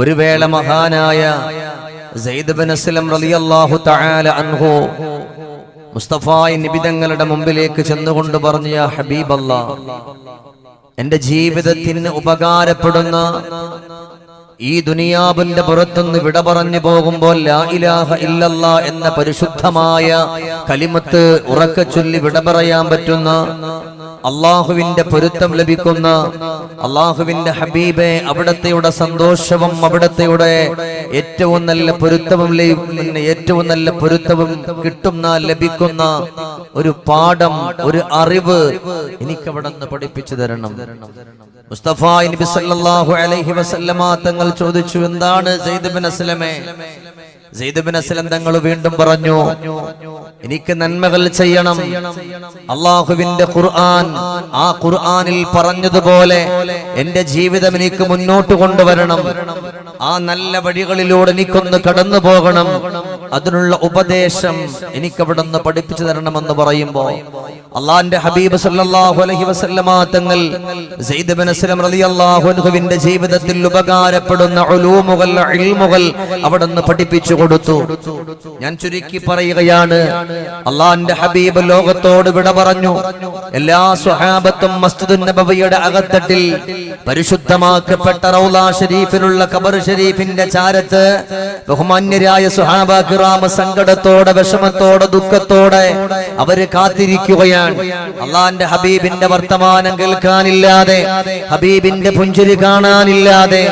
ഒരു വേള മഹാനായ സയ്യിദ് ഇബ്നു അസ്ലം റളിയല്ലാഹു തആല അൻഹു മുസ്തഫായ നബി തങ്ങളുടെ മുമ്പിലേക്ക് ചെന്നുകൊണ്ട് പറഞ്ഞു, യാ ഹബീബല്ലാഹ്, എന്റെ ജീവിതത്തിന് ഉപകാരപ്പെടുന്ന ഈ ദുനിയാവിന്റെ പുറത്തുനിന്ന് വിട പറഞ്ഞു പോകുമ്പോൾ ലാ ഇലാഹ ഇല്ലല്ലാഹ് എന്ന പരിശുദ്ധമായ കലിമത്ത് ഉറക്കെ ചൊല്ലി വിട പറയാൻ പറ്റുന്ന, അള്ളാഹുവിന്റെ പൊരുത്തം ലഭിക്കുന്ന, അള്ളാഹുവിന്റെ ഹബീബെ അവിടത്തെയുടെ സന്തോഷവും അവിടത്തെയുടെ ഏറ്റവും നല്ല പൊരുത്തവും കിട്ടുന്ന ലഭിക്കുന്ന ഒരു പാഠം, ഒരു അറിവ് എനിക്ക് അവിടെ നിന്ന് പഠിപ്പിച്ചു തരണം. മുസ്തഫ നബി സല്ലല്ലാഹു അലൈഹി വസല്ലമ തങ്ങൾ ചോദിച്ചു, എന്താണ് സയ്യിദ് ഇബ്നു അസ്ലമേ? സയ്യിദ് ഇബ്നു അസ്ലം തങ്ങൾ വീണ്ടും പറഞ്ഞു, എനിക്ക് നന്മകൾ ചെയ്യണം. അള്ളാഹുവിന്റെ ഖുർആൻ, ആ ഖുർആനിൽ പറഞ്ഞതുപോലെ എന്റെ ജീവിതം എനിക്ക് മുന്നോട്ട് കൊണ്ടുവരണം. ആ നല്ല വഴികളിലൂടെ എനിക്കൊന്ന് കടന്നു പോകണം. അതിനുള്ള ഉപദേശം എനിക്ക് അവിടെ നിന്ന് പഠിപ്പിച്ചു തരണമെന്ന് പറയുമ്പോ അള്ളാന്റെ ഹബീബ് സല്ലല്ലാഹു അലൈഹി വസല്ലമ തങ്ങൾ സയ്യിദ് ഇബ്നു അസ്ലം റളിയല്ലാഹു അൻഹുവിന്റെ ജീവിതത്തിൽ ഉപകാരപ്പെടുന്ന ഉലൂമുകൾ, ഇൽമുകൾ അവിടെ നിന്ന് പഠിപ്പിച്ചു കൊടുത്തു. ഞാൻ ചുരുക്കി പറയുകയാണ്, അള്ളാന്റെ ഹബീബ് ലോകത്തോട് വിട പറഞ്ഞു. എല്ലാ സ്വഹാബത്തും മസ്ജിദുൻ നബവിയുടെ അകത്തട്ടിൽ പരിശുദ്ധമാക്കപ്പെട്ട റൗള ഷരീഫിലുള്ള ഖബർ ഷരീഫിന്റെ ചാരത്ത് ബഹുമാന്യരായ സ്വഹാബ കിറാം സങ്കടത്തോടെ, വിഷമത്തോടെ, ദുഃഖത്തോടെ അവര് കാത്തിരിക്കുകയാണ്. അള്ളാന്റെ ഹബീബിന്റെ വർത്തമാനം കേൾക്കാനില്ലാതെ, ഹബീബിന്റെ പുഞ്ചിരി കാണാനില്ലാതെ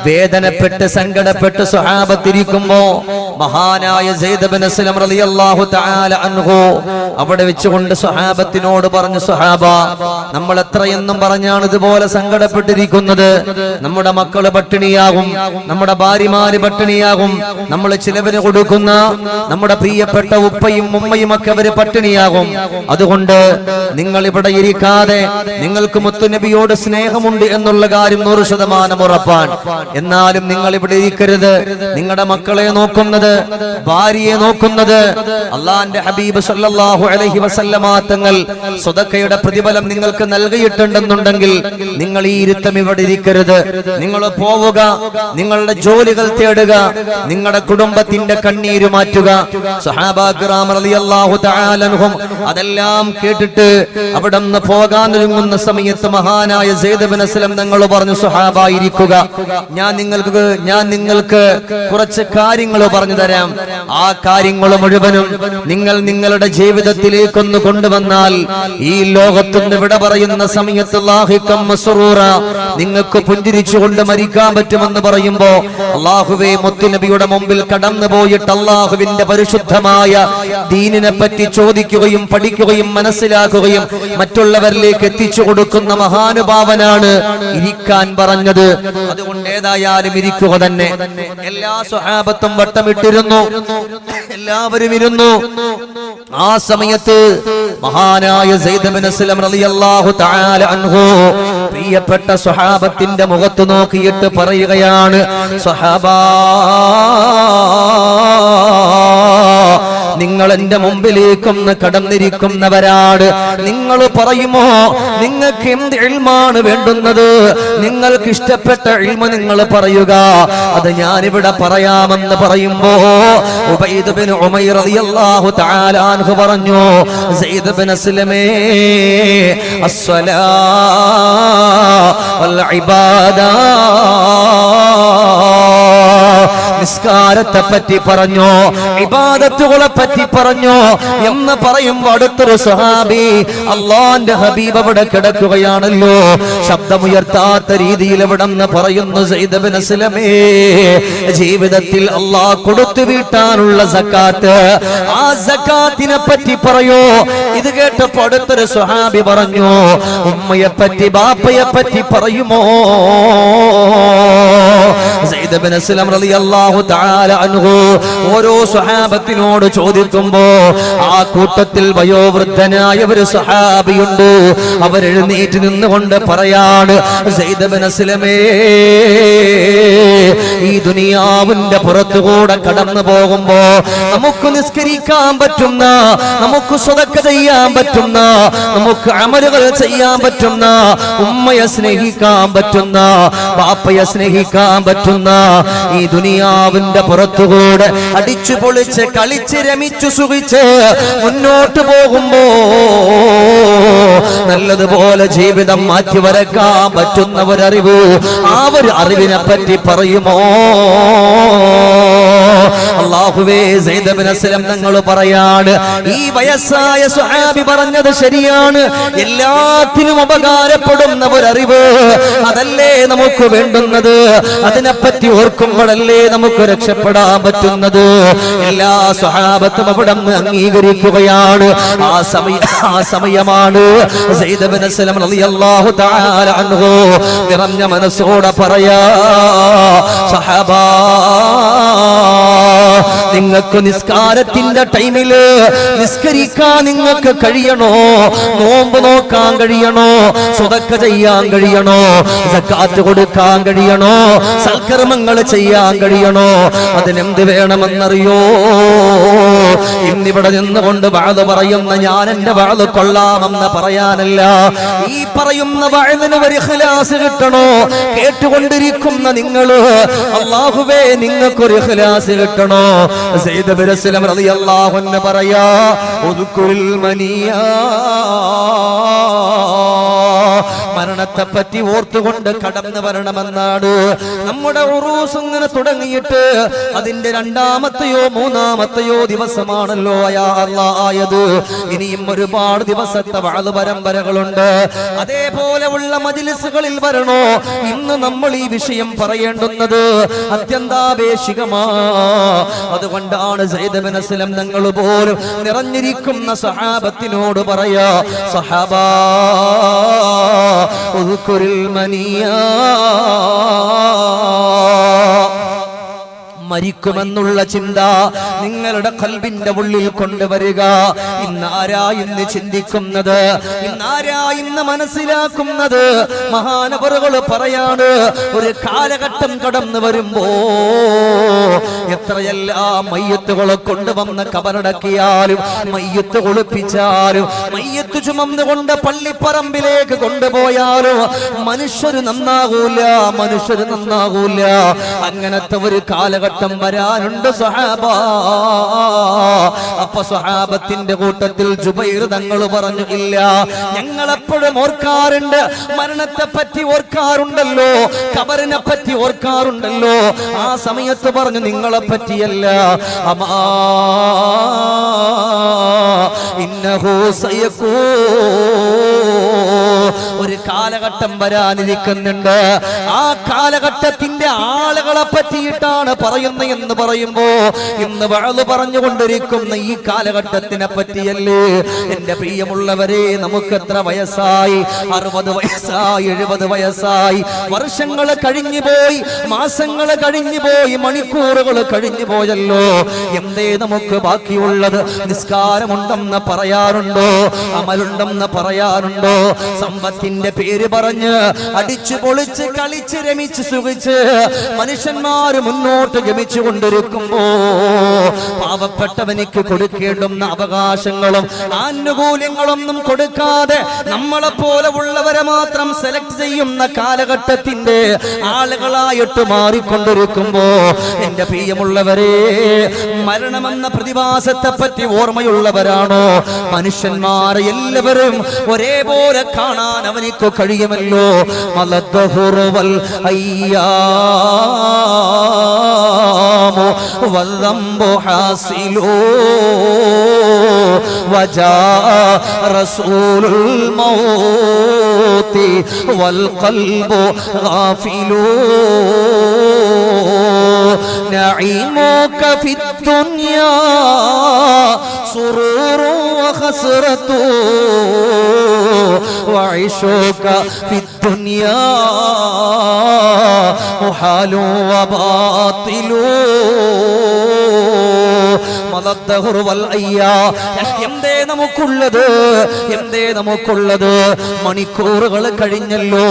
വേദനപ്പെട്ട് സങ്കടപ്പെട്ട് സ്വഹാബത്തിരിക്കുമ്പോ മഹാനായ സയ്യിദ് ഇബ്നു അസ്ലം റളിയല്ലാഹു തആല അൻഹു അവിടെ വെച്ചുകൊണ്ട് സ്വഹാബത്തിനോട് പറഞ്ഞു, സ്വഹാബ, നമ്മൾ എത്രയെന്നും പറഞ്ഞാണ് ഇതുപോലെ സങ്കടപ്പെട്ടിരിക്കുന്നത്. നമ്മുടെ മക്കള് പട്ടിണിയാകും, നമ്മുടെ ഭാര്യമാര് പട്ടിണിയാകും, നമ്മൾ ചിലവിന് കൊടുക്കുന്ന നമ്മുടെ പ്രിയപ്പെട്ട ഉപ്പയും ഉമ്മയും ഒക്കെ അവര് പട്ടിണിയാകും. അതുകൊണ്ട് നിങ്ങൾ ഇവിടെ ഇരിക്കാതെ, നിങ്ങൾക്ക് മുത്തുനബിയോട് സ്നേഹമുണ്ട് എന്നുള്ള കാര്യം 100% ഉറപ്പാണ്. എന്നാലും നിങ്ങൾ ഇവിടെ ഇരിക്കരുത്. നിങ്ങളുടെ മക്കളെ നോക്കുന്നത്, ഭാര്യയെ നോക്കുന്നത് അള്ളാന്റെ ഹബീബ് സല്ലല്ലാഹു അലൈഹി വസല്ലമ തങ്ങൾ സദഖയുടെ പ്രതിഫലം നിങ്ങൾക്ക് നൽകിയിട്ടുണ്ടെന്നുണ്ടെങ്കിൽ നിങ്ങൾ ഈ ഇരുത്തം ഇവിടെ ഇരിക്കരുത്. നിങ്ങൾ പോവുക, നിങ്ങളുടെ ജോലികൾ തേടുക, നിങ്ങളുടെ കുടുംബത്തിന്റെ കണ്ണീര് മാറ്റുക. സ്വഹാബാ കിറാം റളിയല്ലാഹു തആല അൻഹും അതെല്ലാം കേട്ടിട്ട് അവിടെ നിന്ന് പോകാൻ ഒരുങ്ങുന്ന സമയത്ത് മഹാനായ സയ്യിദ് ഇബ്നു അസ്ലം തങ്ങൾ പറഞ്ഞു, സ്വഹാബ ഇരിക്കുക, ഞാൻ നിങ്ങൾക്ക് കുറച്ച് കാര്യങ്ങൾ പറഞ്ഞു തരാം. ആ കാര്യങ്ങൾ മുഴുവനും നിങ്ങൾ നിങ്ങളുടെ ജീവിതത്തിലേക്കൊന്ന് കൊണ്ടുവന്നാൽ ഈ ലോകത്തുനിന്ന് വിട പറയുന്ന സമയത്ത് ലാഹിഖം മസ്റൂറ, നിങ്ങൾക്ക് പുഞ്ചിരിച്ചുകൊണ്ട് മരിക്കാൻ പറ്റുമെന്ന് പറയുമ്പോ അല്ലാഹുവേ, മുത്തുനബിയുടെ മുമ്പിൽ കടന്നു പോയിട്ട് അല്ലാഹുവിന്റെ പരിശുദ്ധമായ ദീനിനെ പറ്റി ചോദിക്കുകയും പഠിക്കുകയും മനസ്സിലാക്കുകയും മറ്റുള്ളവരിലേക്ക് എത്തിച്ചു കൊടുക്കുന്ന മഹാനുഭാവനാണ് ഇരിക്കാൻ പറഞ്ഞത്. അതുകൊണ്ട് ഏതായാലും ഇരിക്കുക തന്നെ. എല്ലാ സ്വഹാബത്തും വട്ടമിട്ടിരുന്നു, എല്ലാവരും ഇരുന്നു. ആ സമയത്ത് മഹാനായ സയ്യിദ് ഇബ്നു അസ്ലം റളിയല്ലാഹു തആല അൻഹു പ്രിയപ്പെട്ട സ്വഹാബത്തിന്റെ മുഖത്ത് നോക്കിയിട്ട് പറയുകയാണ്, സ്വഹാബാ, നിങ്ങൾ എന്റെ മുമ്പിലേക്കൊന്ന് കടന്നിരിക്കുന്നവരാണ്. നിങ്ങൾ പറയുമോ, നിങ്ങൾക്ക് എന്ത് ഇൽമാണ് വേണ്ടുന്നത്? നിങ്ങൾക്ക് ഇഷ്ടപ്പെട്ട ഇൽമ നിങ്ങൾ പറയുക, അത് ഞാനിവിടെ പറയാമെന്ന് പറയുമ്പോ ഉബൈദ് ബിൻ ഉമൈർ റളിയല്ലാഹു തആല അൻഹു പറഞ്ഞു, സയ്യിദ് ഇബ്നു അസ്ലമേ, അസ്സലാ വൽ ഇബാദാ, നിസ്കാരത്തെ പറ്റി പറഞ്ഞോ, ഇബാദത്തുകളെ പറ്റി പറഞ്ഞോ എന്ന് പറയുമ്പോൾ അടുത്തൊരു സ്വഹാബി, അള്ളാന്റെ ഹബീബ് അവിടെ കിടക്കുകയാണല്ലോ, ശബ്ദമുയർത്താത്ത രീതിയിൽ ഇവിടെ നിന്ന് പറയുന്നു, സയ്യിദ് ഇബ്നു അസ്ലമേ, ജീവിതത്തിൽ അള്ളാഹ് കൊടുത്തു വീട്ടാനുള്ള സക്കാത്ത്, ആ സക്കാത്തിനെ പറ്റി പറയോ. ഇത് കേട്ടപ്പോ അടുത്തൊരു സ്വഹാബി പറഞ്ഞു, ഉമ്മയെ പറ്റി ബാപ്പയെ പറ്റി പറയുമോ? സയ്യിദ് ഇബ്നു അസ്ലം റളിയല്ലാഹു തആല അൻഹു ഓരോ സ്വഹാബത്തിനോട് ചോദിക്കുമ്പോ ആ കൂട്ടത്തിൽ വയോവൃദ്ധനായ ഒരു സ്വഹാബിയുണ്ട്. അവർ എഴുന്നേറ്റ് നിന്നുകൊണ്ട് പറയാണ്, സയ്യിദ് ഇബ്നു അസ്ലമേ, ഈ ദുനിയാവിന്റെ പുറത്തുകൂടെ കടന്നു പോകുമ്പോ നമുക്ക് നിസ്കരിക്കാൻ പറ്റുന്ന, നമുക്ക് സ്വതക്ക ചെയ്യാൻ പറ്റുന്ന, നമുക്ക് അമലുകൾ ചെയ്യാൻ പറ്റുന്ന, ഉമ്മയെ സ്നേഹിക്കാൻ പറ്റുന്ന, ബാപ്പയെ സ്നേഹിക്കാൻ പറ്റുന്ന ഈ ദുനിയാവിന്റെ പുറത്തുകൂടെ അടിച്ചു പൊളിച്ച് കളിച്ച് രമിച്ചു സുഖിച്ച് മുന്നോട്ട് പോകുമ്പോ നല്ലതുപോലെ ജീവിതം മാറ്റി വരക്കാൻ പറ്റുന്ന ഒരറിവ്, ആ ഒരു അറിവിനെ പറ്റി പറയുമോ? അല്ലാഹുവേ, സയ്യിദ് ഇബ്നു അസ്ലം തങ്ങൾ പറയാണ്, ഈ വയസ്സായ സ്വഹാബി പറഞ്ഞത് ശരിയാണ്. എല്ലാത്തിനും ഉപകാരപ്പെടുന്ന ഒരറിവ്, അതല്ലേ നമുക്ക് വേണ്ടുന്നത്. അതിനെപ്പറ്റി ഓർക്കുമ്പോഴല്ലേ നമുക്ക് രക്ഷപ്പെടാൻ പറ്റുന്നത്. എല്ലാ സ്വഹാബത്തും അവിടെ അംഗീകരിക്കുകയാണ്. ആ സമയമാണ് സയ്യിദ് ഇബ്നു അസ്ലം റളിയല്ലാഹു തആല അൻഹു നിറഞ്ഞ മനസ്സോടെ പറയാ, സഹാബാ, നിങ്ങൾക്ക് നിസ്കാരത്തിന്റെ ടൈമില് നിസ്കരിക്കാൻ നിങ്ങൾക്ക് കഴിയണോ? നോമ്പ് നോക്കാൻ കഴിയണോ? സ്വതക്ക ചെയ്യാൻ കഴിയണോ? സക്കാത്ത് കൊടുക്കാൻ കഴിയണോ? സൽക്കർമ്മങ്ങൾ ചെയ്യാൻ കഴിയണോ? അതിനെന്ത് വേണമെന്നറിയോ? ഇന്നിവിടെ നിന്നുകൊണ്ട് വഅദ് പറയുന്ന ഞാൻ എന്റെ വഅദ് കൊള്ളാമെന്ന് പറയാനല്ല, ഈ പറയുന്ന വഅദിന് ഒരു ഇഖ്ലാസ് കിട്ടണോ? കേട്ടുകൊണ്ടിരിക്കുന്ന നിങ്ങള്, അല്ലാഹുവേ, നിങ്ങൾക്കൊരു ഇഖ്ലാസ് കിട്ടണോ? സയ്യിദ് ഇബ്നു അസ്ലം റളിയല്ലാഹു അൻഹു പറയാ, ഉദ്കുൽ മനിയാ, മരണത്തെ പറ്റി ഓർത്തുകൊണ്ട് കടന്നു വരണമെന്നാണ്. നമ്മുടെ ഉറൂസ് ഇങ്ങനെ തുടങ്ങിയിട്ട് അതിന്റെ രണ്ടാമത്തെയോ മൂന്നാമത്തെയോ ദിവസമാണല്ലോ ആയത്. ഇനിയും ഒരുപാട് ദിവസത്തെ വഅദ് പരമ്പരകളുണ്ട്. അതേപോലെ ഉള്ള മജ്‌ലിസുകളിൽ വരണോ? ഇന്ന് നമ്മൾ ഈ വിഷയം പറയേണ്ടുന്നത് അത്യന്താപേക്ഷികമാ. അതുകൊണ്ടാണ് സയ്യിദ് ഇബ്നു അസ്ലം തങ്ങൾ പോലും നിറഞ്ഞിരിക്കുന്ന സഹാബത്തിനോട് പറയാ, സഹാബാ, ഉദ്കുരിൽ മനിയാ, മരിക്കുമെന്നുള്ള ചിന്ത നിങ്ങളുടെ ഖൽബിന്റെ ഉള്ളിൽ കൊണ്ടുവരിക. ഇന്നാരാ ഇന്ന് ചിന്തിക്കുന്നത്? ഇന്നാരാ ഇന്ന് മനസ്സിലാക്കുന്നത്? മഹാനവറുകൾ പറയാണ്, ഒരു കാലഘട്ടം കടന്നു വരുമ്പോ എത്രയെല്ലാം മയ്യത്തുകളെ കൊണ്ടുവന്ന് കബറടക്കിയാലും, മയ്യത്ത് കുളിപ്പിച്ചാലും, മയ്യത്ത് ചുമന്നുകൊണ്ട് പള്ളിപ്പറമ്പിലേക്ക് കൊണ്ടുപോയാലും മനുഷ്യര് നന്നാകൂല, മനുഷ്യര് നന്നാകൂല. അങ്ങനത്തെ ഒരു കാലഘട്ടം വരാനുണ്ട് സഹാബാ. അപ്പൊ സഹാബത്തിന്റെ കൂട്ടത്തിൽ ജുബൈർ തങ്ങൾ പറഞ്ഞു, ഇല്ല, ഞങ്ങളെപ്പോഴും ഓർക്കാറുണ്ട്, മരണത്തെ പറ്റി ഓർക്കാറുണ്ടല്ലോ, ഖബറിനെ പറ്റി ഓർക്കാറുണ്ടല്ലോ. ആ സമയത്ത് പറഞ്ഞു, നിങ്ങളെ പറ്റിയല്ല, അമാ ഇന്നഹു സയകൂ, ഒരു കാലഘട്ടം വരാനിരിക്കുന്നുണ്ട്. ആ കാലഘട്ടത്തിന്റെ ആളുകളെ പറ്റിയിട്ടാണ് പറയുന്നത് എന്ന് പറയുമ്പോ ഇന്ന് വഅദ് പറഞ്ഞുകൊണ്ടിരിക്കുന്ന ഈ കാലഘട്ടത്തിനെ പറ്റിയല്ലേ? എന്റെ പ്രിയമുള്ളവരെ, നമുക്ക് എത്ര വയസ്സായി? 60 വയസ്സായി, 70 വയസ്സായി. വർഷങ്ങൾ കഴിഞ്ഞു പോയി, മാസങ്ങൾ കഴിഞ്ഞു പോയി, മണിക്കൂറുകൾ കഴിഞ്ഞു പോയല്ലോ. എന്തേ നമുക്ക് ബാക്കിയുള്ളത്? നിസ്കാരമുണ്ടെന്ന് പറയാറുണ്ടോ? അമലുണ്ടെന്ന് പറയാറുണ്ടോ? സമ്പത്തിന്റെ പേര് പറഞ്ഞ് അടിച്ചു പൊളിച്ച് കളിച്ച് രമിച്ച് സുഖിച്ച് മനുഷ്യന്മാര് മുന്നോട്ട് ഗമിച്ചു കൊണ്ടിരിക്കുമ്പോ പാവപ്പെട്ടവനിക്ക് കൊടുക്കേണ്ടുന്ന അവകാശങ്ങളും ആനുകൂല്യങ്ങളൊന്നും കൊടുക്കാതെ നമ്മളെപ്പോലെ ഉള്ളവരെ മാത്രം സെലക്ട് ചെയ്യുന്ന കാലഘട്ടത്തിന്റെ ആളുകളായിട്ട് മാറിക്കൊണ്ടിരിക്കുമ്പോ എന്റെ പ്രിയമുള്ളവരെ, മരണമെന്ന പ്രതിഭാസത്തെ പറ്റി ഓർമ്മയുള്ളവരാണോ? മനുഷ്യന്മാരെ എല്ലാവരും ഒരേപോലെ കാണാൻ അവനിക്ക് കഴിയുമല്ലോ. മലദ്ദഹുറുവൽ അയ്യാമു വദ്ദംബു ഹാസിലു വജാ റസൂലുൽ മൗതി വൽ ഖൽബു ഗാഫിലു നഈമുക ഫിദ്ദുനിയാ സുറൂറു വഖസ്റതു وعيشك في الدنيا محال وباطل മലദ്ദഹ്റു വൽ അയ്യാ. എന്തേ നമുക്കുള്ളത്? മണിക്കൂറുകൾ കഴിഞ്ഞല്ലോ,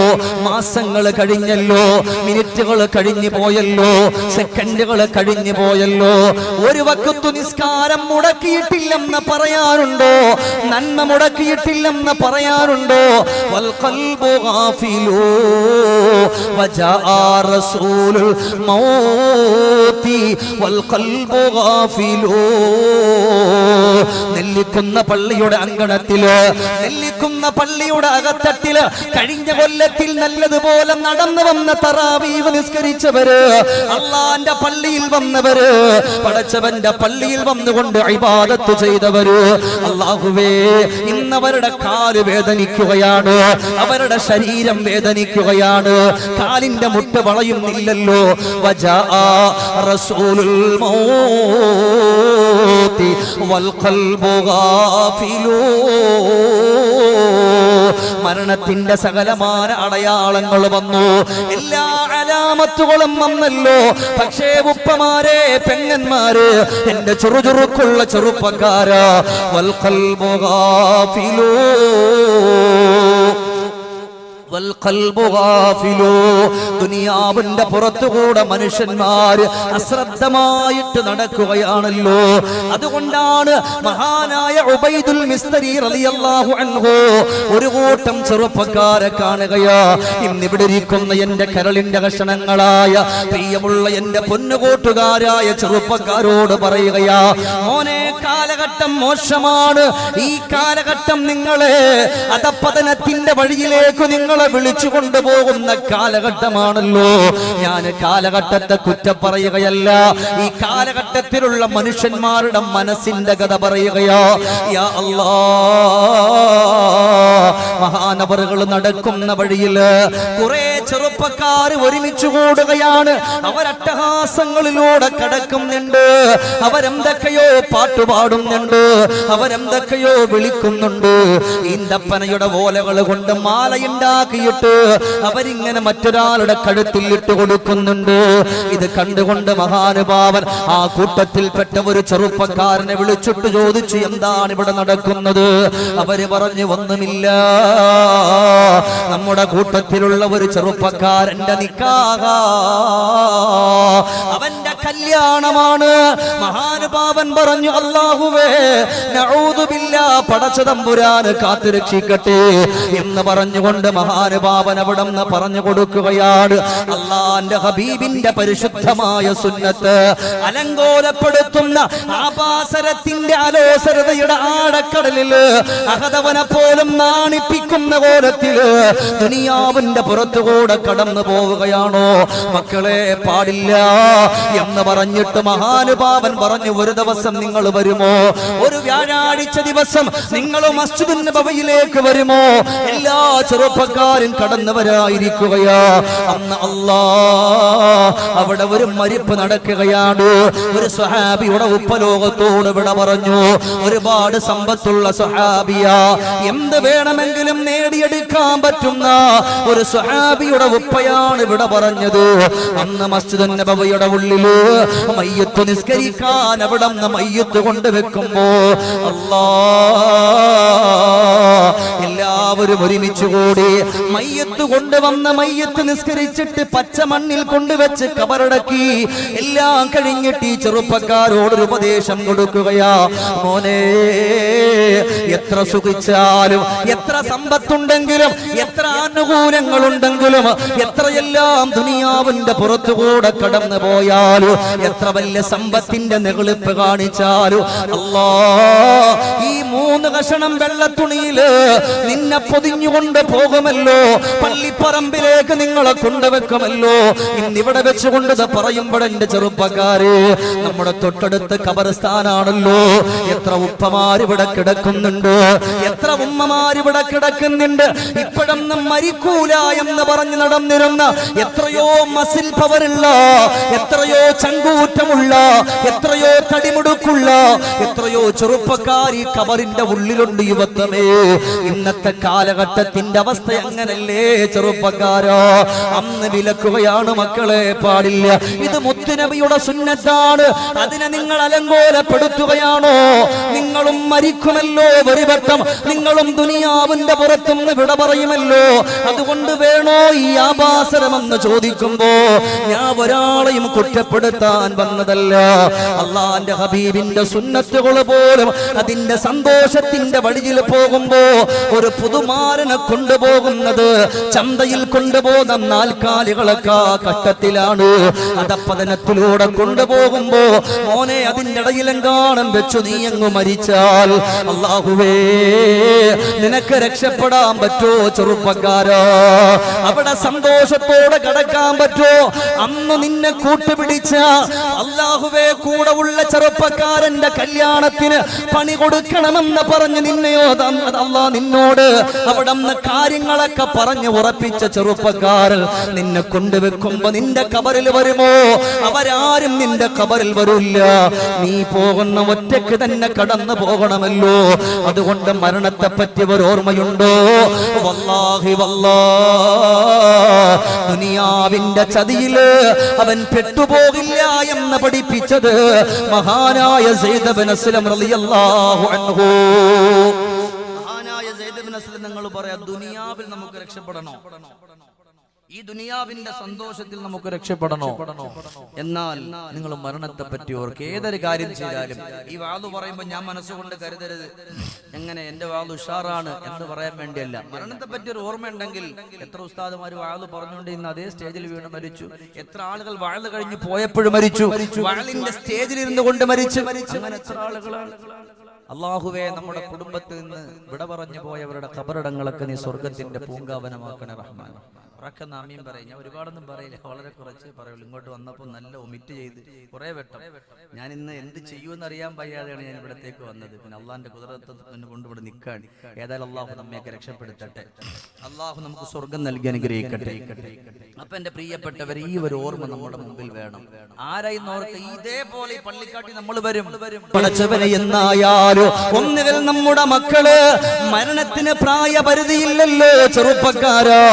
മാസങ്ങൾ കഴിഞ്ഞല്ലോ, മിനിറ്റുകൾ കഴിഞ്ഞു പോയല്ലോ, സെക്കൻഡുകൾ കഴിഞ്ഞു പോയല്ലോ. ഒരു വഖ്തു നിസ്കാരം മുടക്കിയിട്ടില്ലെന്ന് പറയാറുണ്ടോ? നന്മ മുടക്കിയിട്ടില്ലെന്ന് പറയാറുണ്ടോ? വൽ ഖൽബു ഗാഫിലു വജാഅ റസൂലുൽ മൗതി വൽ ഖൽബു ഗാഫിലു. നെല്ലിക്കുന്ന പള്ളിയുടെ അങ്കണത്തില്, നെല്ലിക്കുന്ന പള്ളിയുടെ അകത്തട്ടില് കഴിഞ്ഞ കൊല്ലത്തിൽ നല്ലതുപോലെ നടന്നു വന്ന തറാവീഹ് നിസ്കരിച്ചവര്, അള്ളാന്റെ പള്ളിയിൽ വന്നവര്, പടച്ചവന്റെ പള്ളിയിൽ വന്നുകൊണ്ട് ഇബാദത്ത് ചെയ്തവര്, അല്ലാഹുവേ ഇന്നവരുടെ കാല് വേദനിക്കുകയാണ്, അവരുടെ ശരീരം വേദനിക്കുകയാണ്, കാലിന്റെ മുട്ട് വളയുന്നില്ലല്ലോ. വജാഅ റസൂലുൽ മൗതി വൽ ഖൽബു ഗാഫിലു. മരണത്തിന്റെ സകലമായ അടയാളങ്ങൾ വന്നു, എല്ലാ അലാമത്തുകളും വന്നല്ലോ. പക്ഷേ ഉപ്പമാരെ, പെങ്ങന്മാര്, എന്റെ ചുറുചുറുക്കുള്ള ചെറുപ്പക്കാരാ, വൽ ഖൽബു ഗാഫിലു വൽ ഖൽബു ഗാഫിലു. ദുനിയാവിന്റെ പുറത്തുകൂടെ മനുഷ്യന്മാര് അശ്രദ്ധമായിട്ട് നടക്കുകയാണല്ലോ. അതുകൊണ്ടാണ് മഹാനായ ഉബൈദുൽ മിസ്തരി റളിയല്ലാഹു അൻഹു ഒരു കൂട്ടം ചെറുപ്പക്കാരെ കാണുകയാ. ഇന്നിവിടെ ഇരിക്കുന്ന എന്റെ കരളിന്റെ കഷണങ്ങളായ പ്രിയമുള്ള എന്റെ പൊന്നുകൂട്ടുകാരായ ചെറുപ്പക്കാരോട് പറയുകയാ, മോനെ, കാലഘട്ടം മോശമാണ്. ഈ കാലഘട്ടം നിങ്ങളെ അധപ്പതനത്തിന്റെ വഴിയിലേക്ക് നിങ്ങളെ വിളിച്ചു കൊണ്ടുപോകുന്ന കാലഘട്ടമാണല്ലോ. ഞാൻ കാലഘട്ടത്തെ കുറ്റം പറയുകയല്ല, ഈ കാലഘട്ടത്തിലുള്ള മനുഷ്യന്മാരുടെ മനസ്സിന്റെ കഥ പറയുകയാ. യാ അല്ലാഹ്, മഹാനവറുകൾ നടക്കുന്ന വഴിയില് കുറെ ചെറുപ്പക്കാർ ഒരുമിച്ച് കൂടുകയാണ്. അവരട്ടഹാസങ്ങളിലൂടെ കടക്കുന്നുണ്ട്, അവരെന്തൊക്കെയോ പാട്ടുപാടുന്നുണ്ട്, അവരെന്തൊക്കെയോ വിളിക്കുന്നുണ്ട്. ഈന്തപ്പനയുടെ ഓലകൾ കൊണ്ട് മാലയുണ്ടാക്കിയിട്ട് അവരിങ്ങനെ മറ്റൊരാളുടെ കഴുത്തിൽ ഇട്ട് കൊടുക്കുന്നുണ്ട്. ഇത് കണ്ടുകൊണ്ട് മഹാനുഭാവൻ ആ കൂട്ടത്തിൽപ്പെട്ട ഒരു ചെറുപ്പക്കാരനെ വിളിച്ചിട്ട് ചോദിച്ചു, എന്താണ് ഇവിടെ നടക്കുന്നത്? അവര് പറഞ്ഞു, ഒന്നുമില്ല, നമ്മുടെ കൂട്ടത്തിലുള്ള ഒരു ചെറുപ്പക്കാരന്റെ നിക്കാഹ, അവന്റെ കല്യാണമാണ്. മഹാനുഭാവൻ പറഞ്ഞു, അല്ലാഹുവേ നഊദു ബില്ലാഹ്, പടച്ച തമ്പുരാന് കാത്തുരക്ഷിക്കട്ടെ എന്ന് പറഞ്ഞുകൊണ്ട് മഹാനുഭാവൻ അവിടെ നിന്ന് പറഞ്ഞു കൊടുക്കുകയാണ്. അള്ളാന്റെ ഹബീബിന്റെ പരിശുദ്ധമായ സുന്നത്ത് അലങ്കോലപ്പെടുത്തുന്ന ആപാസരത്തിന്റെ അലോസരതയുടെ ആഴക്കടലില് അഹദവനെ പോലും നാണിപ്പിക്കുന്ന കോലത്തില് ദുനിയാവിന്റെ പുറത്തുകൂടെ കടന്നു പോവുകയാണോ? മക്കളെ, പാടില്ല എന്ന് പറഞ്ഞിട്ട് മഹാനുഭാവൻ പറഞ്ഞു, ഒരു ദിവസം നിങ്ങൾ വരുമോ? ഒരു വ്യാഴാഴ്ച ദിവസം നിങ്ങൾ മസ്ജിദുൻ നബവിയിലേക്ക് വരുമോ? എല്ലാ ചെറുപ്പക്കാരും കടന്നവരായിരിക്കുകയാ. അന്ന് അവിടെ ഒരു മരിപ്പ് നടക്കുകയാണ്. ഒരു സ്വഹാബിയുടെ ഉപ്പലോകത്തോട് വിട പറഞ്ഞു. ഒരുപാട് സമ്പത്തുള്ള സ്വഹാബിയാ, എന്ത് വേണമെങ്കിലും നേടിയെടുക്കാൻ പറ്റുന്ന ഒരു സ്വഹാബിയുടെ ഉപ്പയാണ് വിട പറഞ്ഞത്. അന്ന് മസ്ജിദുൻ നബവിയുടെ ഉള്ളില് മയ്യത്ത് നിസ്കരിക്കാൻ അവിടെ നിന്ന് മയ്യത്ത് കൊണ്ടുവെക്കുമ്പോ എല്ലാവരും ഒരുമിച്ച് കൂടി മയ്യത്ത് കൊണ്ടുവന്ന മയ്യത്ത് നിസ്കരിച്ചിട്ട് പച്ച മണ്ണിൽ കൊണ്ടുവച്ച് കബറടക്കി. എല്ലാം കഴിഞ്ഞിട്ട് ഈ ചെറുപ്പക്കാരോടൊരു ഉപദേശം കൊടുക്കുകയാ, മോനെ, എത്ര സുഖിച്ചാലും, എത്ര സമ്പത്തുണ്ടെങ്കിലും, എത്ര ആനുകൂല്യങ്ങളുണ്ടെങ്കിലും, എത്രയെല്ലാം ദുനിയാവിന്റെ പുറത്തുകൂടെ കടന്നു പോയാലും, എത്ര വലിയ സമ്പത്തിന്റെ നെകളിപ്പ് കാണിച്ചാലും, ഈ 3 കഷണം വെള്ളത്തുണിയില് നിന്നെ പൊതിഞ്ഞുകൊണ്ട് പോകുമല്ലോ, പള്ളിപ്പറമ്പിലേക്ക് നിങ്ങളെ കൊണ്ടുവെക്കുമല്ലോ. ഇന്നിവിടെ വെച്ചുകൊണ്ട് പറയുമ്പോൾ എന്റെ ചെറുപ്പക്കാര്, നമ്മുടെ തൊട്ടടുത്ത് ഖബർസ്ഥാനാണല്ലോ. എത്ര ഉപ്പമാരിവിടെ കിടക്കുന്നുണ്ട്, എത്ര ഉമ്മമാരിവിടെ കിടക്കുന്നുണ്ട്. ഇപ്പോഴൊന്നും മരിക്കൂല എന്ന് പറഞ്ഞ് നടന്നിരുന്ന എത്രയോ മസിൽ പവറുള്ള, എത്രയോ ചങ്കൂറ്റമുള്ള, എത്രയോ തടിമുടുക്കുള്ള എത്രയോ ചെറുപ്പക്കാർ ഈ ഖബറിന്റെ ഉള്ളിലുണ്ട്. യുവത്വമേ, ഇന്നത്തെ കാലഘട്ടത്തിന്റെ അവസ്ഥ അങ്ങനല്ലേ? ചെറുപ്പക്കാരോ, അന്ന് വിലക്കുകയാണ് മക്കളെ, പാടില്ല. ഇത് മുത്തുനബിയുടെ സുന്നത്താണ്. അതിനെ നിങ്ങൾ അലങ്കോലപ്പെടുത്തുകയാണോ? നിങ്ങളും മരിക്കുമല്ലോ ഒരു വട്ടം, നിങ്ങളും ദുനിയാവിന്റെ പുറത്തുനിന്ന് വിട പറയുമല്ലോ. അതുകൊണ്ട് വേണോ ഈ ആഭാസരമെന്ന് ചോദിക്കുമ്പോ ഞാൻ ഒരാളെയും കുറ്റപ്പെടുത്താൻ വന്നതല്ല. അള്ളാന്റെ ഹബീബിന്റെ സുന്നത്തുകൾ പോലും അതിന്റെ സന്തോഷത്തിന്റെ വഴിയിൽ പോകുമ്പോ ഒരു പുതുമാരനെ കൊണ്ടുപോകുന്നത് ചന്തയിൽ കൊണ്ടുപോകുന്ന നാൽക്കാലികളൊക്കെ കഷ്ടത്തിലാണ്. അധപ്പതനത്തിലൂടെ കൊണ്ടുപോകുമ്പോ മോനെ അതിന്റെ ഇടയിലെങ്കാണം വെച്ചു നീ അങ്ങ് മരിച്ചാൽ അല്ലാഹുവേ നിനക്ക് രക്ഷപ്പെടാൻ പറ്റോ ചെറുപ്പക്കാരാ? അവിടെ സന്തോഷത്തോടെ കടക്കാൻ പറ്റോ? അന്ന് നിന്നെ കൂട്ടുപിടിച്ച അല്ലാഹുവേ കൂടെ ഉള്ള ചെറുപ്പക്കാരന്റെ കല്യാണത്തിന് പണി കൊടുക്കണമെന്ന് പറഞ്ഞ് നിന്നെയോ അല്ലാ നിന്നോട് അവിടെ കാര്യങ്ങളൊക്കെ പറഞ്ഞ് ഉറപ്പിച്ച ചെറുപ്പക്കാരൻ നിന്നെ കൊണ്ടുവെക്കുമ്പോ നിന്റെ കബറിൽ വരുമോ? അവരാരും നിന്റെ കബറിൽ വരില്ല. നീ പോകുന്ന ഒറ്റയ്ക്ക് തന്നെ കടന്നു പോകണമല്ലോ. അതുകൊണ്ട് മരണത്തെ പറ്റി ഒരു ഓർമ്മയുണ്ടോ? വല്ലാഹി ദുനിയാവിന്റെ ചതിയില് അവൻ പെട്ടുപോകില്ല എന്ന് പഠിപ്പിച്ചത് മഹാനായ സയ്യിദ് ഇബ്നു അസ്ലം റളിയല്ലാഹു അൻഹു. മഹാനായ സയ്യിദ് ഇബ്നു അസ്ലം നിങ്ങൾ പറയാ, ദുനിയാവിൽ നമുക്ക് രക്ഷപ്പെടണോ? ഈ ദുനിയാവിന്റെ സന്തോഷത്തിൽ നമുക്ക് രക്ഷപ്പെടണോ? എന്നാൽ നിങ്ങൾ മരണത്തെ പറ്റി ഓർക്ക്. ഏതൊരു കാര്യം ചെയ്താലും ഈ വാളു പറയുമ്പോൾ ഞാൻ മനസ്സുകൊണ്ട് കരുതരുത് എങ്ങനെ എന്റെ വാളു ഉഷാറാണ് എന്ന് പറയാൻ വേണ്ടിയല്ല. മരണത്തെ പറ്റി ഒരു ഓർമ്മ ഉണ്ടെങ്കിൽ എത്ര ഉസ്താദുമാർ വാളു പറഞ്ഞുകൊണ്ട് ഇന്ന് അതേ സ്റ്റേജിൽ വീണ് മരിച്ചു. എത്ര ആളുകൾ വാള് കഴിഞ്ഞ് പോയപ്പോഴും മരിച്ചു. വാളിന്റെ സ്റ്റേജിൽ ഇരുന്ന് കൊണ്ട് മരിച്ചു. അങ്ങനെ എത്ര ആളുകളാണ്. അല്ലാഹുവേ നമ്മുടെ കുടുംബത്തിൽ നിന്ന് വിട പറഞ്ഞു പോയവരുടെ ഖബറിടങ്ങളൊക്കെ നീ സ്വർഗത്തിന്റെ പൂങ്കാവനമാക്കണേ റഹ്മാൻ. ഉറക്കം നാമിയും പറയും. ഞാൻ ഒരുപാടൊന്നും പറയില്ല, വളരെ കുറച്ച് പറയുള്ളൂ. ഇങ്ങോട്ട് വന്നപ്പോൾ നല്ല ഒമിറ്റ് ചെയ്ത് കുറെ വെട്ടം ഞാൻ ഇന്ന് എന്ത് ചെയ്യുമെന്ന് അറിയാൻ വയ്യാതെയാണ് ഞാൻ ഇവിടത്തേക്ക് വന്നത്. പിന്നെ അള്ളാന്റെ കുതിരത്തെ കൊണ്ട് ഇവിടെ നിൽക്കാൻ. ഏതായാലും അള്ളാഹു നമ്മയൊക്കെ രക്ഷപ്പെടുത്തട്ടെ. അള്ളാഹു നമുക്ക് സ്വർഗം നൽകി അനുഗ്രഹിക്കട്ടെ. അപ്പൊ എന്റെ പ്രിയപ്പെട്ടവർ, ഈ ഒരു ഓർമ്മ നമ്മുടെ മുമ്പിൽ വേണം. ആരായി ഓർക്ക ഇതേപോലെ ഈ പള്ളിക്കാട്ടി നമ്മൾ വരും. പടച്ചവനെ എന്നായാലും ഒന്നുകിൽ നമ്മുടെ മക്കള് മരണത്തിന് പ്രായപരിധിയില്ലല്ലോ ചെറുപ്പക്കാരോ.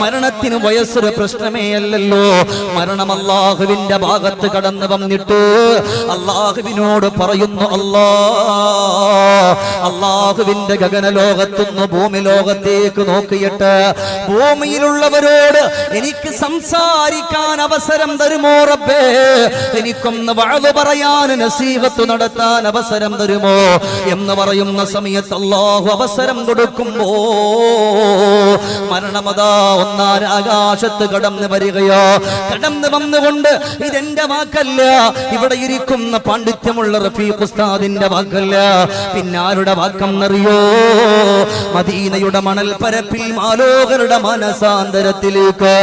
മരണത്തിന് വയസ്സൊരു പ്രശ്നമേ അല്ലല്ലോ. മരണം അല്ലാഹുവിന്റെ ഭാഗത്ത് കടന്നു വന്നിട്ട് അല്ലാഹുവിനോട് പറയുന്നു, അല്ലാഹുവിന്റെ ഗഗനലോകത്തുനിന്ന് ഭൂമി ലോകത്തേക്ക് നോക്കിയിട്ട് ഭൂമിയിലുള്ളവരോട് എനിക്ക് സംസാരിക്കാൻ അവസരം തരുമോ റബ്ബേ? എനിക്കൊന്ന് വഅദ് പറയാൻ നസീഹത്ത് നടത്താൻ അവസരം തരുമോ എന്ന് പറയുന്ന സമയത്ത് അല്ലാഹു അവസരം കൊടുക്കുമ്പോ മരണമതാ ആകാശത്ത് കടന്നു വരികയോ. കടന്നു വന്നുകൊണ്ട് ഇതെന്റെ വാക്കല്ല, ഇവിടെ ഇരിക്കുന്ന പാണ്ഡിത്യമുള്ള റഫീഖ് ഉസ്താദിന്റെ വാക്കല്ല. പിന്നെ ആരുടെ വാക്കെന്നറിയോ? മദീനയുടെ മണൽ പരപ്പിൽ മാലോകരുടെ മനസാന്തരത്തിലേക്ക്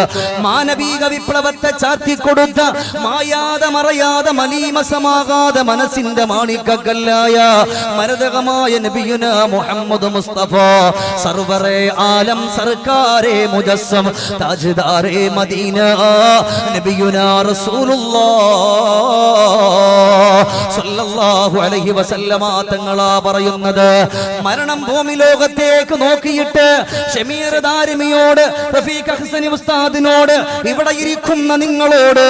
മാനവിക വിപ്ലവത്തെ ചാത്തിക്കൊടുത്ത മായാതെ മറയാതെ മലീമസമാകാതെ മനസ്സിന്റെ മാണിക്കല്ലായ മരതകമായ നബിയുന മുഹമ്മദ് മുസ്തഫ സർവറെ ആലം സർക്കാരെ മുജസ്സം താജ്ദാരെ മദീന നബിയുനാ റസൂലുള്ളാഹ് സല്ലല്ലാഹു അലൈഹി വസല്ലമ തങ്ങളാ പറയുന്നത്. മരണം ഭൂമി ലോകത്തേക്ക് നോക്കിയിട്ട് ഷമീർ ദാരിമിയോട് റഫീഖ് ഹസനി ഉസ്താദിനോട് ഇവിടെ ഇരിക്കുന്ന നിങ്ങളോട്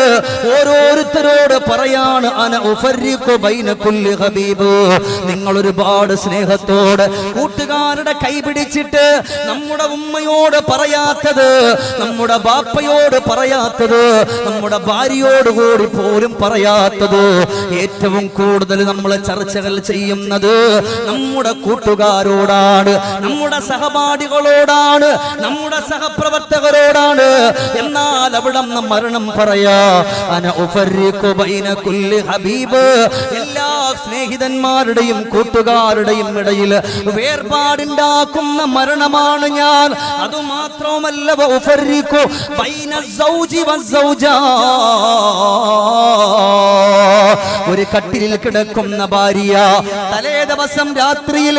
ഓരോരുത്തരോട് പറയാണ്, അന ഉഫർരിഖു ബൈന കുല്ലി ഹബീബ്. നിങ്ങൾ ഒരുപാട് സ്നേഹത്തോടെ കൂട്ടുകാരുടെ കൈപിടിച്ചിട്ട് നമ്മുടെ ഉമ്മയോട് പറയാത്തത്, നമ്മുടെ ബാപ്പയോട് പറയാത്തത്, നമ്മുടെ ഭാര്യയോട് കൂടി പോലും പറയാത്തത്, ഏറ്റവും കൂടുതൽ നമ്മൾ ചർച്ചകൾ ചെയ്യുന്നത് നമ്മുടെ കൂട്ടുകാരോടാണ്, നമ്മുടെ സഹപാഠികളോടാണ്, നമ്മുടെ സഹപ്രവർത്തകരോടാണ്. എന്നാൽ അവിടെ നിന്ന് മരണം പറയാ, അന ഉഫർരിഖു ബൈന കുല്ലി ഹബീബ്. എല്ലാ സ്നേഹിതന്മാരുടെയും കൂട്ടുകാരുടെയും ഇടയിൽ വേർപാടുണ്ടാക്കുന്ന മരണമാണ് ഞാൻ. അതുമാത്രമല്ല ഉഫർരിഖു ബൈന സൗജി വസ്സൗജാ. ഒരു കട്ടിലിൽ കിടക്കുന്ന ഭാര്യ തലേ ദിവസം രാത്രിയിൽ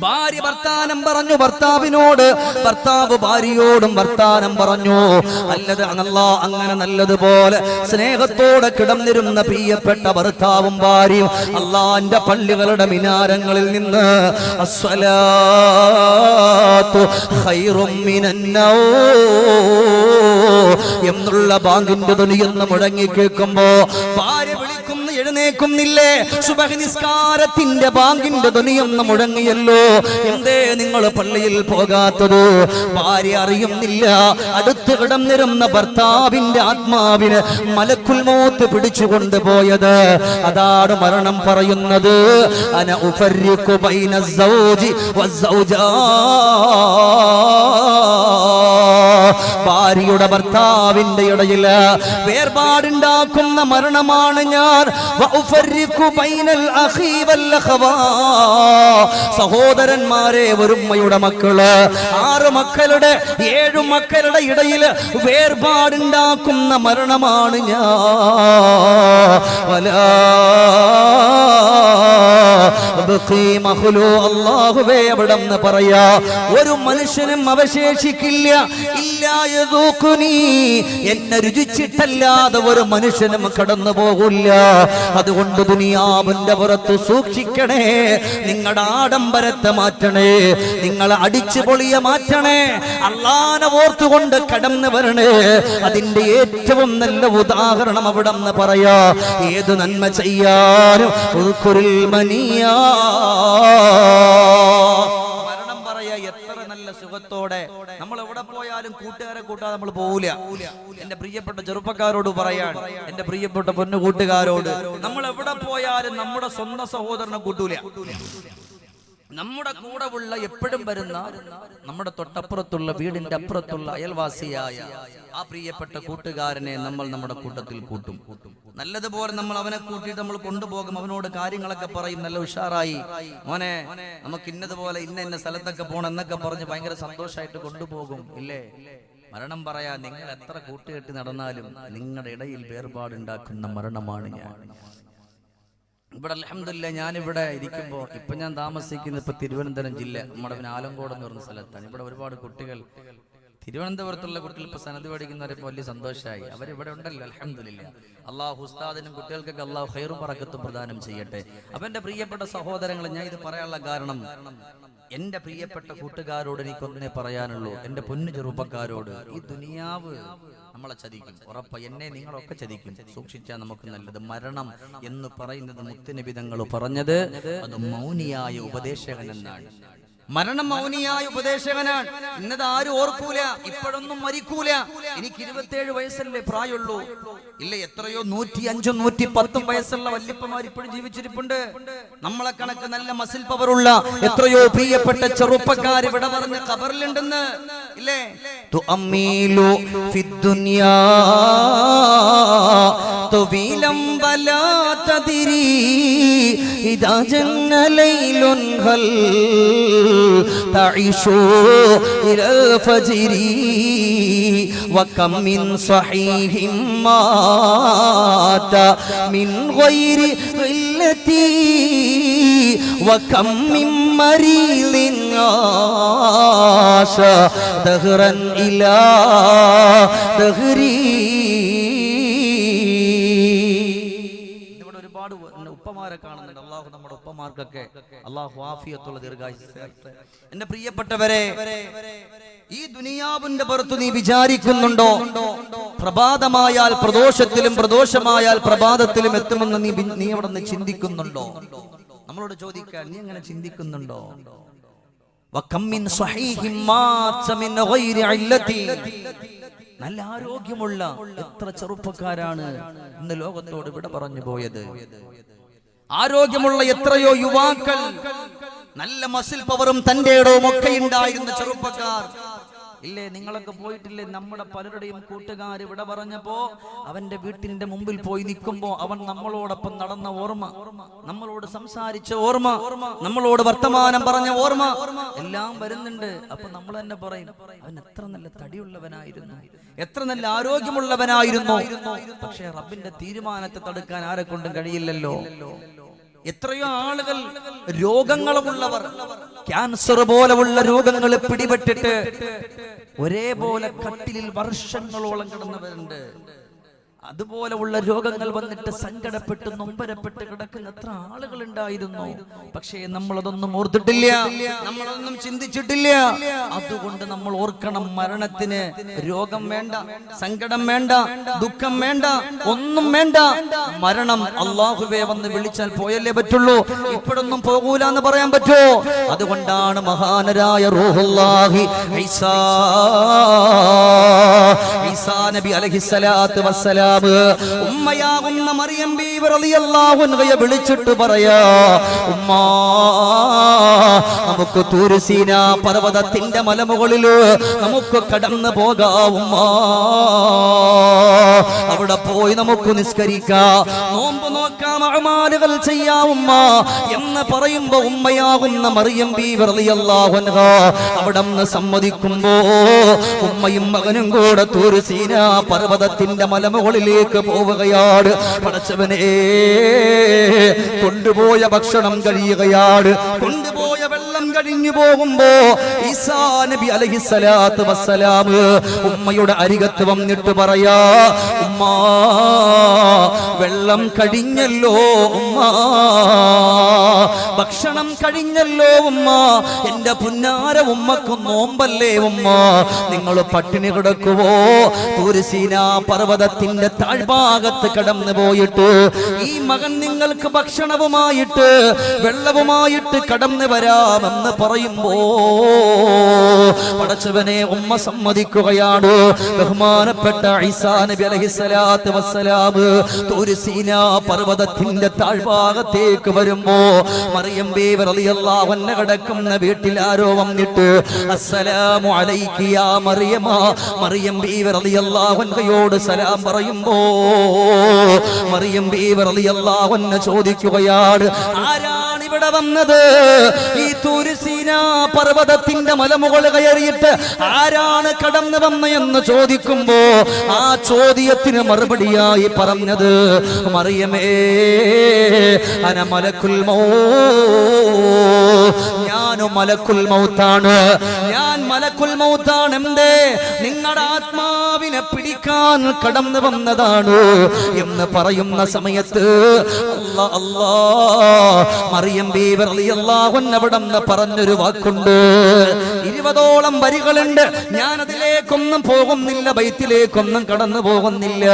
ഭാര്യ വർത്താനം പറഞ്ഞു ഭർത്താവിനോട്, ഭർത്താവ് ഭാര്യയോടും വർത്താനം പറഞ്ഞു. അല്ലത് അങ്ങനെ നല്ലതുപോലെ സ്നേഹത്തോടെ കിടന്നിരുന്ന പ്രിയപ്പെട്ട ഭർത്താവും ഭാര്യയും അള്ളാന്റെ പള്ളികളുടെ മിനാരങ്ങളിൽ നിന്ന് അസ്സലാത്തു ഖൈറും മിനന്നൗം എന്നുള്ള ബാങ്കിന്റെ ധ്വനിയെന്ന് മുഴങ്ങി കേൾക്കുമ്പോ ഭാര്യ വിളിക്കുന്നു, എഴുന്നേക്കുന്നില്ലേ? സുബഹി നിസ്കാരത്തിന്റെ ബാങ്കിന്റെ ധ്വനിയെന്ന് മുഴങ്ങിയല്ലോ, എന്തേ നിങ്ങൾ പള്ളിയിൽ പോകാത്തത്? ഭാര്യ അറിയുന്നില്ല, അടുത്ത് കിടന്നിരുന്ന ഭർത്താവിന്റെ ആത്മാവിന് മലക്കുൽ മൗത്ത് പിടിച്ചു കൊണ്ടുപോയത്. അതാണ് മരണം പറയുന്നത്. അന ഉഫർരിഖു ബൈന സൗജി വസ്സൗജാ, ഭാര്യയുടെ ഭർത്താവിന്റെ ഇടയിൽ വേർപാടുണ്ടാക്കുന്ന മരണമാണ് ഞാൻ. സഹോദരന്മാരെ, ഒരുമ്മയുടെ മക്കള് 6 മക്കളുടെ 7 മക്കളുടെ ഇടയിൽ വേർപാടുണ്ടാക്കുന്ന മരണമാണ് ഞാൻ. അല്ലാഹുവേ, അവിടെന്ന് പറയാ, ഒരു മനുഷ്യനും അവശേഷിക്കില്ല എന്നെ രുചിച്ചിട്ടല്ലാതെ ഒരു മനുഷ്യനും കടന്നു പോകില്ല. അതുകൊണ്ട് ദുനിയാവിന്റെ പുറത്ത് സൂക്ഷിക്കണേ, നിങ്ങളുടെ ആഡംബരത്തെ മാറ്റണേ, നിങ്ങളെ അടിച്ചു പൊളിയെ മാറ്റണേ, അള്ളാനെ ഓർത്തുകൊണ്ട് കടന്നു വരണേ. അതിന്റെ ഏറ്റവും നല്ല ഉദാഹരണം അവിടെന്ന് പറയാ, ഏത് നന്മ ചെയ്യാനും മരണം പറയാ. എത്ര നല്ല സുഖത്തോടെ നമ്മൾ എവിടെ പോയാലും കൂട്ടുകാരെ കൂട്ടാതെ നമ്മൾ പോവില്ല. എന്റെ പ്രിയപ്പെട്ട ചെറുപ്പക്കാരോട് പറയാൻ, എന്റെ പ്രിയപ്പെട്ട പൊന്നു കൂട്ടുകാരോട്, നമ്മൾ എവിടെ പോയാലും നമ്മുടെ സ്വന്തം സഹോദരനെ കൂട്ടൂല. നമ്മുടെ കൂടെ ഉള്ള എപ്പോഴും വരുന്ന നമ്മുടെ തൊട്ടപ്പുറത്തുള്ള വീടിന്റെ അപ്പുറത്തുള്ള അയൽവാസിയായ ആ പ്രിയപ്പെട്ട കൂട്ടുകാരനെ നമ്മൾ നമ്മുടെ കൂട്ടത്തിൽ കൂട്ടും. നല്ലതുപോലെ നമ്മൾ അവനെ കൂട്ടിയിട്ട് നമ്മൾ കൊണ്ടുപോകും, അവനോട് കാര്യങ്ങളൊക്കെ പറയും, നല്ല ഉഷാറായി, മോനെ നമുക്ക് ഇന്നതുപോലെ ഇന്ന സ്ഥലത്തൊക്കെ പോകണം എന്നൊക്കെ പറഞ്ഞ് ഭയങ്കര സന്തോഷമായിട്ട് കൊണ്ടുപോകും. ഇല്ലേ? മരണം പറയാ, നിങ്ങൾ എത്ര കൂട്ടുകെട്ടി നടന്നാലും നിങ്ങളുടെ ഇടയിൽ വേർപാടുണ്ടാക്കുന്ന മരണമാണ് ഞാൻ. ഇവിടെ അൽഹംദുലില്ലാഹ് ഞാനിവിടെ ഇരിക്കുമ്പോൾ ഇപ്പൊ ഞാൻ താമസിക്കുന്നത് ഇപ്പൊ തിരുവനന്തപുരം ജില്ല, നമ്മുടെ ആലങ്കോട് എന്ന് പറഞ്ഞ സ്ഥലത്താണ്. ഇവിടെ ഒരുപാട് കുട്ടികൾ, തിരുവനന്തപുരത്തുള്ള കുട്ടികൾ ഇപ്പൊ സനത് പഠിക്കുന്നവരെ വലിയ സന്തോഷമായി, അവരിവിടെ ഉണ്ടല്ലോ. അൽഹംദുലില്ലാഹ്, അള്ളാഹു ഉസ്താദിനും കുട്ടികൾക്കൊക്കെ അള്ളാഹു ഖൈറും ബറക്കത്തും പ്രദാനം ചെയ്യട്ടെ. അപ്പൊ എന്റെ പ്രിയപ്പെട്ട സഹോദരങ്ങളെ, ഞാൻ ഇത് പറയാനുള്ള കാരണം, എന്റെ പ്രിയപ്പെട്ട കൂട്ടുകാരോട് എനിക്കൊന്നേ പറയാനുള്ളൂ, എന്റെ പൊന്നു ചെറുപ്പക്കാരോട്, ഈ ദുനിയാവ് നമ്മളെ ചതിക്കും, ഉറപ്പ. എന്നെ നിങ്ങളൊക്കെ ചതിക്കും, സൂക്ഷിച്ചാൽ നമുക്ക് നല്ലത്. മരണം എന്ന് പറയുന്നത് മുത്തുനബി തങ്ങൾ പറഞ്ഞത് അത് മൗനിയായ ഉപദേശകൻ എന്നാണ്. മരണം മൗനിയായ ഉപദേശകനാണ്. ഇന്നത് ആരും ഓർക്കൂല, ഇപ്പോഴൊന്നും മരിക്കൂല. എനിക്ക് 27 വയസ്സല്ലേ പ്രായമുള്ളൂ. ഇല്ല, എത്രയോ 105, 110 വയസ്സുള്ള വല്യപ്പന്മാർ ഇപ്പോഴും ജീവിച്ചിരിപ്പുണ്ട്. നമ്മളെ കണക്ക് നല്ല മസിൽ പവറുള്ള എത്രയോ പ്രിയപ്പെട്ട ചെറുപ്പക്കാർ ഇവിടെ പറഞ്ഞ ഖബറിലുണ്ടെന്ന്. ഇല്ലേ? തുഅമ്മീലു ഫിദ്ദുനിയാ തുബീലം വലാ തദ്രി ഇദാ ജന്ന ലൈലുൻ ഹൽ തഈശു ഇലൽ ഫജ്രി വകം മിൻ സ്വഹീഹിൻ മാത മിൻ ഗൈരി ഇല്ലതി വകം മിൻ മരീലിൻ ആശ ദഹ്റൻ ഇലാ ദഹ്രി. ഉപ്പമാരെ കാണുന്നുണ്ട്. അള്ളാഹു നമ്മുടെ ഉപ്പമാർക്കൊക്കെ അള്ളാഹു ആഫിയത്തുള്ള ദീർഘായുസ്സ്. എന്റെ പ്രിയപ്പെട്ടവരെ, ഈ ദുനിയാവിന്റെ പുറത്ത് നീ വിചാരിക്കുന്നുണ്ടോ പ്രഭാതമായാൽ പ്രദോഷത്തിലും പ്രദോഷമായാൽ പ്രഭാതത്തിലും എത്തുമെന്ന് നീ അവിടെ നിന്ന് ചിന്തിക്കുന്നുണ്ടോ? നമ്മളോട് ചോദിക്കാൻ, നീ അങ്ങനെ ചിന്തിക്കുന്നുണ്ടോ? നല്ല ആരോഗ്യമുള്ള എത്ര ചെറുപ്പക്കാരാണ് ഇന്ന് ലോകത്തോട് വിട പറഞ്ഞു പോയത്. ആരോഗ്യമുള്ള എത്രയോ യുവാക്കൾ, നല്ല മസിൽ പവറും തന്റെ ഇടവും ഒക്കെ ഉണ്ടായിരുന്ന ചെറുപ്പക്കാർ ഇല്ലേ? നിങ്ങളൊക്കെ പോയിട്ടില്ലേ? നമ്മുടെ പലരുടെയും കൂട്ടുകാർ ഇവിടെ പറഞ്ഞപ്പോ അവന്റെ വീട്ടിന്റെ മുമ്പിൽ പോയി നിൽക്കുമ്പോ അവൻ നമ്മളോടൊപ്പം നടന്ന ഓർമ്മ, നമ്മളോട് സംസാരിച്ച ഓർമ്മ, നമ്മളോട് വർത്തമാനം പറഞ്ഞ ഓർമ്മ എല്ലാം വരുന്നുണ്ട്. അപ്പൊ നമ്മൾ തന്നെ പറയും, അവൻ എത്ര നല്ല തടിയുള്ളവനായിരുന്നു, എത്ര നല്ല ആരോഗ്യമുള്ളവനായിരുന്നു. പക്ഷെ റബ്ബിന്റെ തീരുമാനത്തെ തടുക്കാൻ ആരെ കൊണ്ടും കഴിയില്ലല്ലോ. എത്രയോ ആളുകൾ രോഗങ്ങളുമുള്ളവർ, ക്യാൻസർ പോലെയുള്ള രോഗങ്ങൾ പിടിപെട്ടിട്ട് ഒരേപോലെ കട്ടിലിൽ വർഷങ്ങളോളം കിടന്നവരുണ്ട്. അതുപോലെയുള്ള രോഗങ്ങൾ വന്നിട്ട് സങ്കടപ്പെട്ട് നൊമ്പരപ്പെട്ട് കിടക്കുന്ന എത്ര ആളുകൾ ഉണ്ടായിരുന്നു. പക്ഷേ നമ്മളതൊന്നും ഓർത്തിട്ടില്ല, നമ്മളതൊന്നും ചിന്തിച്ചിട്ടില്ല. അതുകൊണ്ട് നമ്മൾ ഓർക്കണം, മരണത്തിന് രോഗം വേണ്ട, സങ്കടം വേണ്ട, ദുഃഖം വേണ്ട, ഒന്നും വേണ്ട. മരണം അല്ലാഹുവേ വന്ന് വിളിച്ചാൽ പോയല്ലേ പറ്റുള്ളൂ. ഇപ്പോഴൊന്നും പോകൂല എന്ന് പറയാൻ പറ്റുമോ? അതുകൊണ്ടാണ് മഹാനരായ റൂഹുല്ലാഹി ഈസാ നബി അലൈഹിസ്സലാത്തു വസ്സലാം ഉമ്മയാകുന്ന മറിയം ബീവി റളിയല്ലാഹു അൻഹയെ വിളിച്ചിട്ട് പറയാ, ഉമ്മാ, നമുക്ക് തൂർ സീനാ പർവതത്തിന്റെ മലമുകളിൽ നമുക്ക് കടന്നു പോകാം ഉമ്മാ. അവിടെ പോയി നമുക്ക് നിസ്കരിക്കാം, നോമ്പ് നോക്കാം, അഅമാലുകൾ ചെയ്യാം ഉമ്മ എന്ന് പറയുമ്പോ ഉമ്മയാകുന്ന മറിയം ബീവി റളിയല്ലാഹു അൻഹ അവിടെ നിന്ന് സമ്മതിക്കുമ്പോ ഉമ്മയും മകനും കൂടെ തൂർ സീനാ പർവതത്തിന്റെ മലമുകളിൽ പോവുകയാണ്. പടച്ചവനെ, കൊണ്ടുപോയ ഭക്ഷണം കഴിയുകയാണ്, കൊണ്ടുപോയ വെള്ളം കഴിഞ്ഞു പോകുമ്പോ ഈസാ നബി അലൈഹിസ്സലാത്തു വസ്സലാം ഉമ്മയുടെ അരികത്ത് വന്നിട്ട് പറയാ, ഉമ്മാ, വെള്ളം കഴിഞ്ഞല്ലോ ഉമ്മ, ഭക്ഷണം കഴിഞ്ഞല്ലോ ഉമ്മ, എന്റെ പുന്നാര ഉമ്മക്ക് നോമ്പല്ലേ ഉമ്മ, നിങ്ങൾ പട്ടിണി കിടക്കുവോ? തൂർ സീനാ പർവതത്തിന്റെ താഴ്ഭാഗത്ത് കടന്നു പോയിട്ട് ഈ മകൻ നിങ്ങൾക്ക് ഭക്ഷണവുമായിട്ട് വെള്ളവുമായിട്ട് കടന്നു വരാമെന്ന് പറയുമ്പോ പടച്ചവനെ ഉമ്മ സമ്മതിക്കുകയാണ്. ബഹുമാനപ്പെട്ട ഈസാ നബി അലൈഹിസ്സലാത്തു വസ്സലാം തൂർ സീനാ പർവതത്തിന്റെ താഴ്ഭാഗത്തേക്ക് വരുമ്പോ മറിയം ബീവി റളിയല്ലാഹു അൻഹ കിടക്കുന്ന വീട്ടിൽ ആരോ വന്നിട്ട് അസ്സലാമു അലൈകി യാ മറിയമ, മറിയം ബീവി റളിയല്ലാഹു അൻഹയോട് സലാം പറയുമ്പോ മറിയം ബീവി റളിയല്ലാഹു അൻഹ ചോദിക്കുകയാണ്, ആരാണ് ഇവിടെ വന്നത്? ഈ തൂർ സീനാ പർവതത്തിന്റെ മലമുകൾ കയറിയിട്ട് ആരാണ് കടന്നു വന്ന എന്ന് ചോദിക്കുമ്പോ ആ ചോദ്യത്തിന് മറുപടിയായി പറഞ്ഞത്, മറിയമേ, അന മലക്കുൽ മൗത്ത്, ഞാനും മലക്കുൽ മൗത്താണ്, ഞാൻ മലക്കുൽ മൗത്താണ്. എന്തേ? നിങ്ങളുടെ ആത്മാവിനെ പിടിക്കാൻ കടന്നു വന്നതാണ് എന്ന് പറയുന്ന സമയത്ത് അല്ലാ അല്ലാ മറിയം ബീവി റളിയല്ലാഹു അൻഹ അവിടെന്ന് പറഞ്ഞൊരു വാക്കുണ്ട്. 20ഓളം വരികളുണ്ട്. ഞാൻ അതിലേക്കൊന്നും പോകുന്നില്ല, ബൈത്തിലേക്കൊന്നും കടന്നു പോകുന്നില്ല.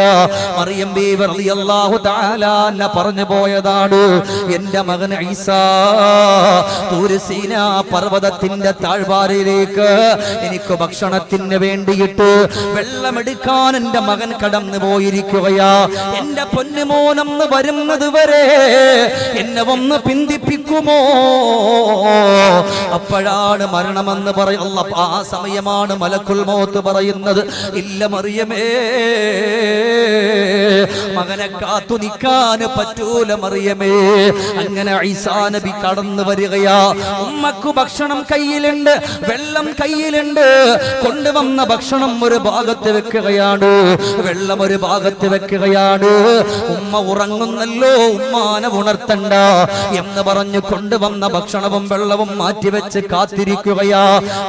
മറിയം ബീവി റളിയല്ലാഹു തആല അൻഹ പറഞ്ഞു പോയതാണ്, എന്റെ മകൻ ഈസാ തൂർ സീനാ പർവതത്തിന്റെ താഴ്വാരയിലേക്ക് എനിക്ക് ഭക്ഷണത്തിന് വേണ്ടിയിട്ട് വെള്ളമെടുക്കാൻ എന്റെ മകൻ കടന്നു പോയിരിക്കുകയാ. എന്റെ പൊന്നുമോനെന്ന് വരുന്നത് വരെ എന്നെ ഒന്ന് പിന്തിപ്പിക്കുമോ? അപ്പോഴാണ് മരണമെന്ന് പറയുന്ന ആ സമയമാണ് മലക്കുൽ മൗത്ത് പറയുന്നത്, ഇല്ല മറിയമേ, മകനെ കാത്തു നിൽക്കാൻ പറ്റൂല മറിയമേ. അങ്ങനെ ഈസാ നബി കടന്നു വരികയാ. ഉമ്മക്ക് ഭക്ഷണം കയ്യിലുണ്ട്, വെള്ളം കയ്യിലുണ്ട്. കൊണ്ടുവന്ന ഭക്ഷണം ഒരു ഭാഗത്ത് വെക്കുകയാണ്, വെള്ളം ഒരു ഭാഗത്ത് വെക്കുകയാണ്. ഉമ്മ ഉറങ്ങുന്നല്ലോ, ഉമ്മാനെ ഉണർത്തണ്ട എന്ന് പറഞ്ഞു കൊണ്ടുവന്ന ഭക്ഷണവും വെള്ളവും മാറ്റിവെച്ച് കാത്തിരിക്കുകയാ.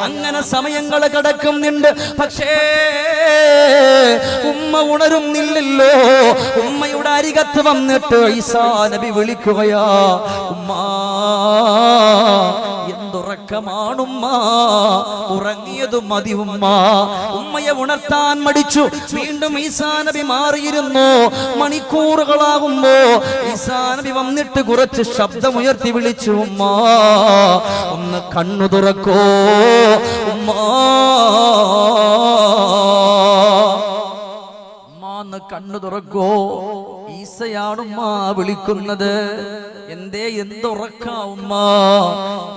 അങ്ങനെ സമയങ്ങൾ കിടക്കുന്നുണ്ട്. പക്ഷേ ഉമ്മ ഉണരുന്നില്ലല്ലോ. ഉമ്മയുടെ അരികത്ത് വന്നിട്ട് ഈസാ നബി വിളിക്കുകയാ, ഉമ്മാ, എന്തുറക്കമാണുമ്മ, ഉറങ്ങിയത് മതി ഉമ്മ. ഉമ്മയെ ഉണർത്താൻ മടിച്ചു. വീണ്ടും ഈസാ നബി മാറിയിരുന്നു. മണിക്കൂറുകളാകുമ്പോ ഈസാ നബി വന്നിട്ട് കുറച്ച് ശബ്ദമുയർത്തി വിളിച്ചു, ഉമ്മ, ഒന്ന് കണ്ണു തുറക്കോ ഉമ്മ, കണ്ണു തുറക്കോ. ഈസയാണുമ്മ വിളിക്കുന്നത്. എന്തേ, എന്തുറക്ക ഉമ്മ?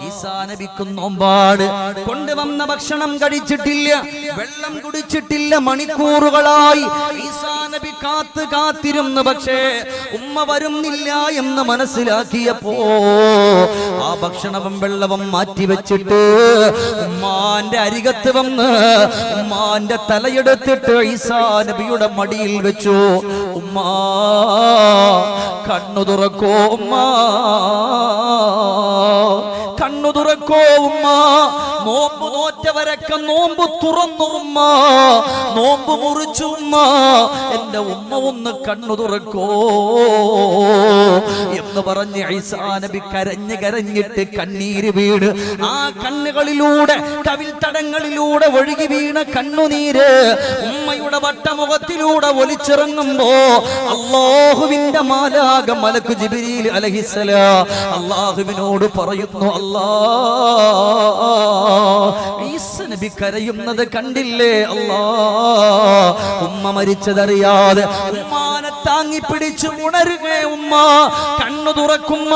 ഈസാ നബിക്ക് നോമ്പാണ്. കൊണ്ടുവന്ന ഭക്ഷണം കഴിച്ചിട്ടില്ല, വെള്ളം കുടിച്ചിട്ടില്ല. മണിക്കൂറുകളായി ഈസാ നബി കാത്തിരുന്നു. പക്ഷേ ഉമ്മ വരുന്നില്ല എന്ന് മനസ്സിലാക്കിയപ്പോ ആ ഭക്ഷണവും വെള്ളവും മാറ്റിവെച്ചിട്ട് ഉമ്മാന്റെ അരികത്ത് വന്ന് ഉമ്മാന്റെ തലയെടുത്തിട്ട് ഈസാ നബിയുടെ മടിയിൽ വെച്ചു. ഉമ്മാ, കണ്ണു തുറക്കോ ഉമ്മ, കണ്ണു തുറക്കോ ഉമ്മ. നോമ്പ് നോറ്റവരൊക്കെ നോമ്പ് തുറന്നു ഉമ്മ, നോമ്പ് മുറിച്ചു ഉമ്മ. എന്റെ ഉമ്മ ഒന്ന് കണ്ണു തുറക്കോ എന്ന് പറഞ്ഞ് ഈസാ നബി കരഞ്ഞ് കരഞ്ഞിട്ട് കണ്ണീര് വീണ് ആ കണ്ണുകളിലൂടെ കവിൽ തടങ്ങളിലൂടെ ഒഴുകി വീണ കണ്ണുനീര് ഉമ്മയുടെ വട്ടമുഖത്തിലൂടെ ഒലിച്ചിറങ്ങുമ്പോ അല്ലാഹുവിന്റെ മാലാക മലക്ക് ജിബ്രീൽ അലൈഹിസ്സലാം അല്ലാഹുവിനോട് പറയുന്നു, ഈസാ നബി കരയുന്നത് കണ്ടില്ലേ അല്ലാ. ഉമ്മ മരിച്ചതറിയാതെ ഉമ്മാനെ താങ്ങി പിടിച്ചു ഉണരുക ഉമ്മ, കണ്ണു തുറക്കുമ്മ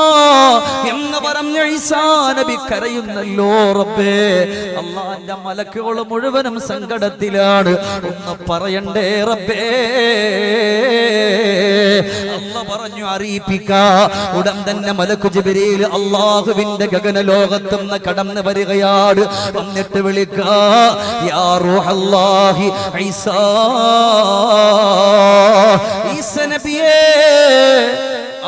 എന്ന് പറഞ്ഞ ഈസാ നബി കരയുന്നല്ലോ റബ്ബേ. അല്ലാഹുവിന്റെ മലക്കുകൾ മുഴുവനും സങ്കടത്തിലാണ്. ഒന്ന് പറയണ്ടേ റബ്ബേ. അല്ലാഹു പറഞ്ഞു അറിയിപ്പിക്ക. ഉടൻ തന്നെ മലക്ക് ജിബ്രീൽ അല്ലാഹുവിന്റെ ഗഗനലോകത്തുനിന്ന് കടന്നു വരികയാണ്. എന്നിട്ട് വിളിക്ക, യാ റൂഹല്ലാഹി ഈസാ, ഈസാ നബിയേ.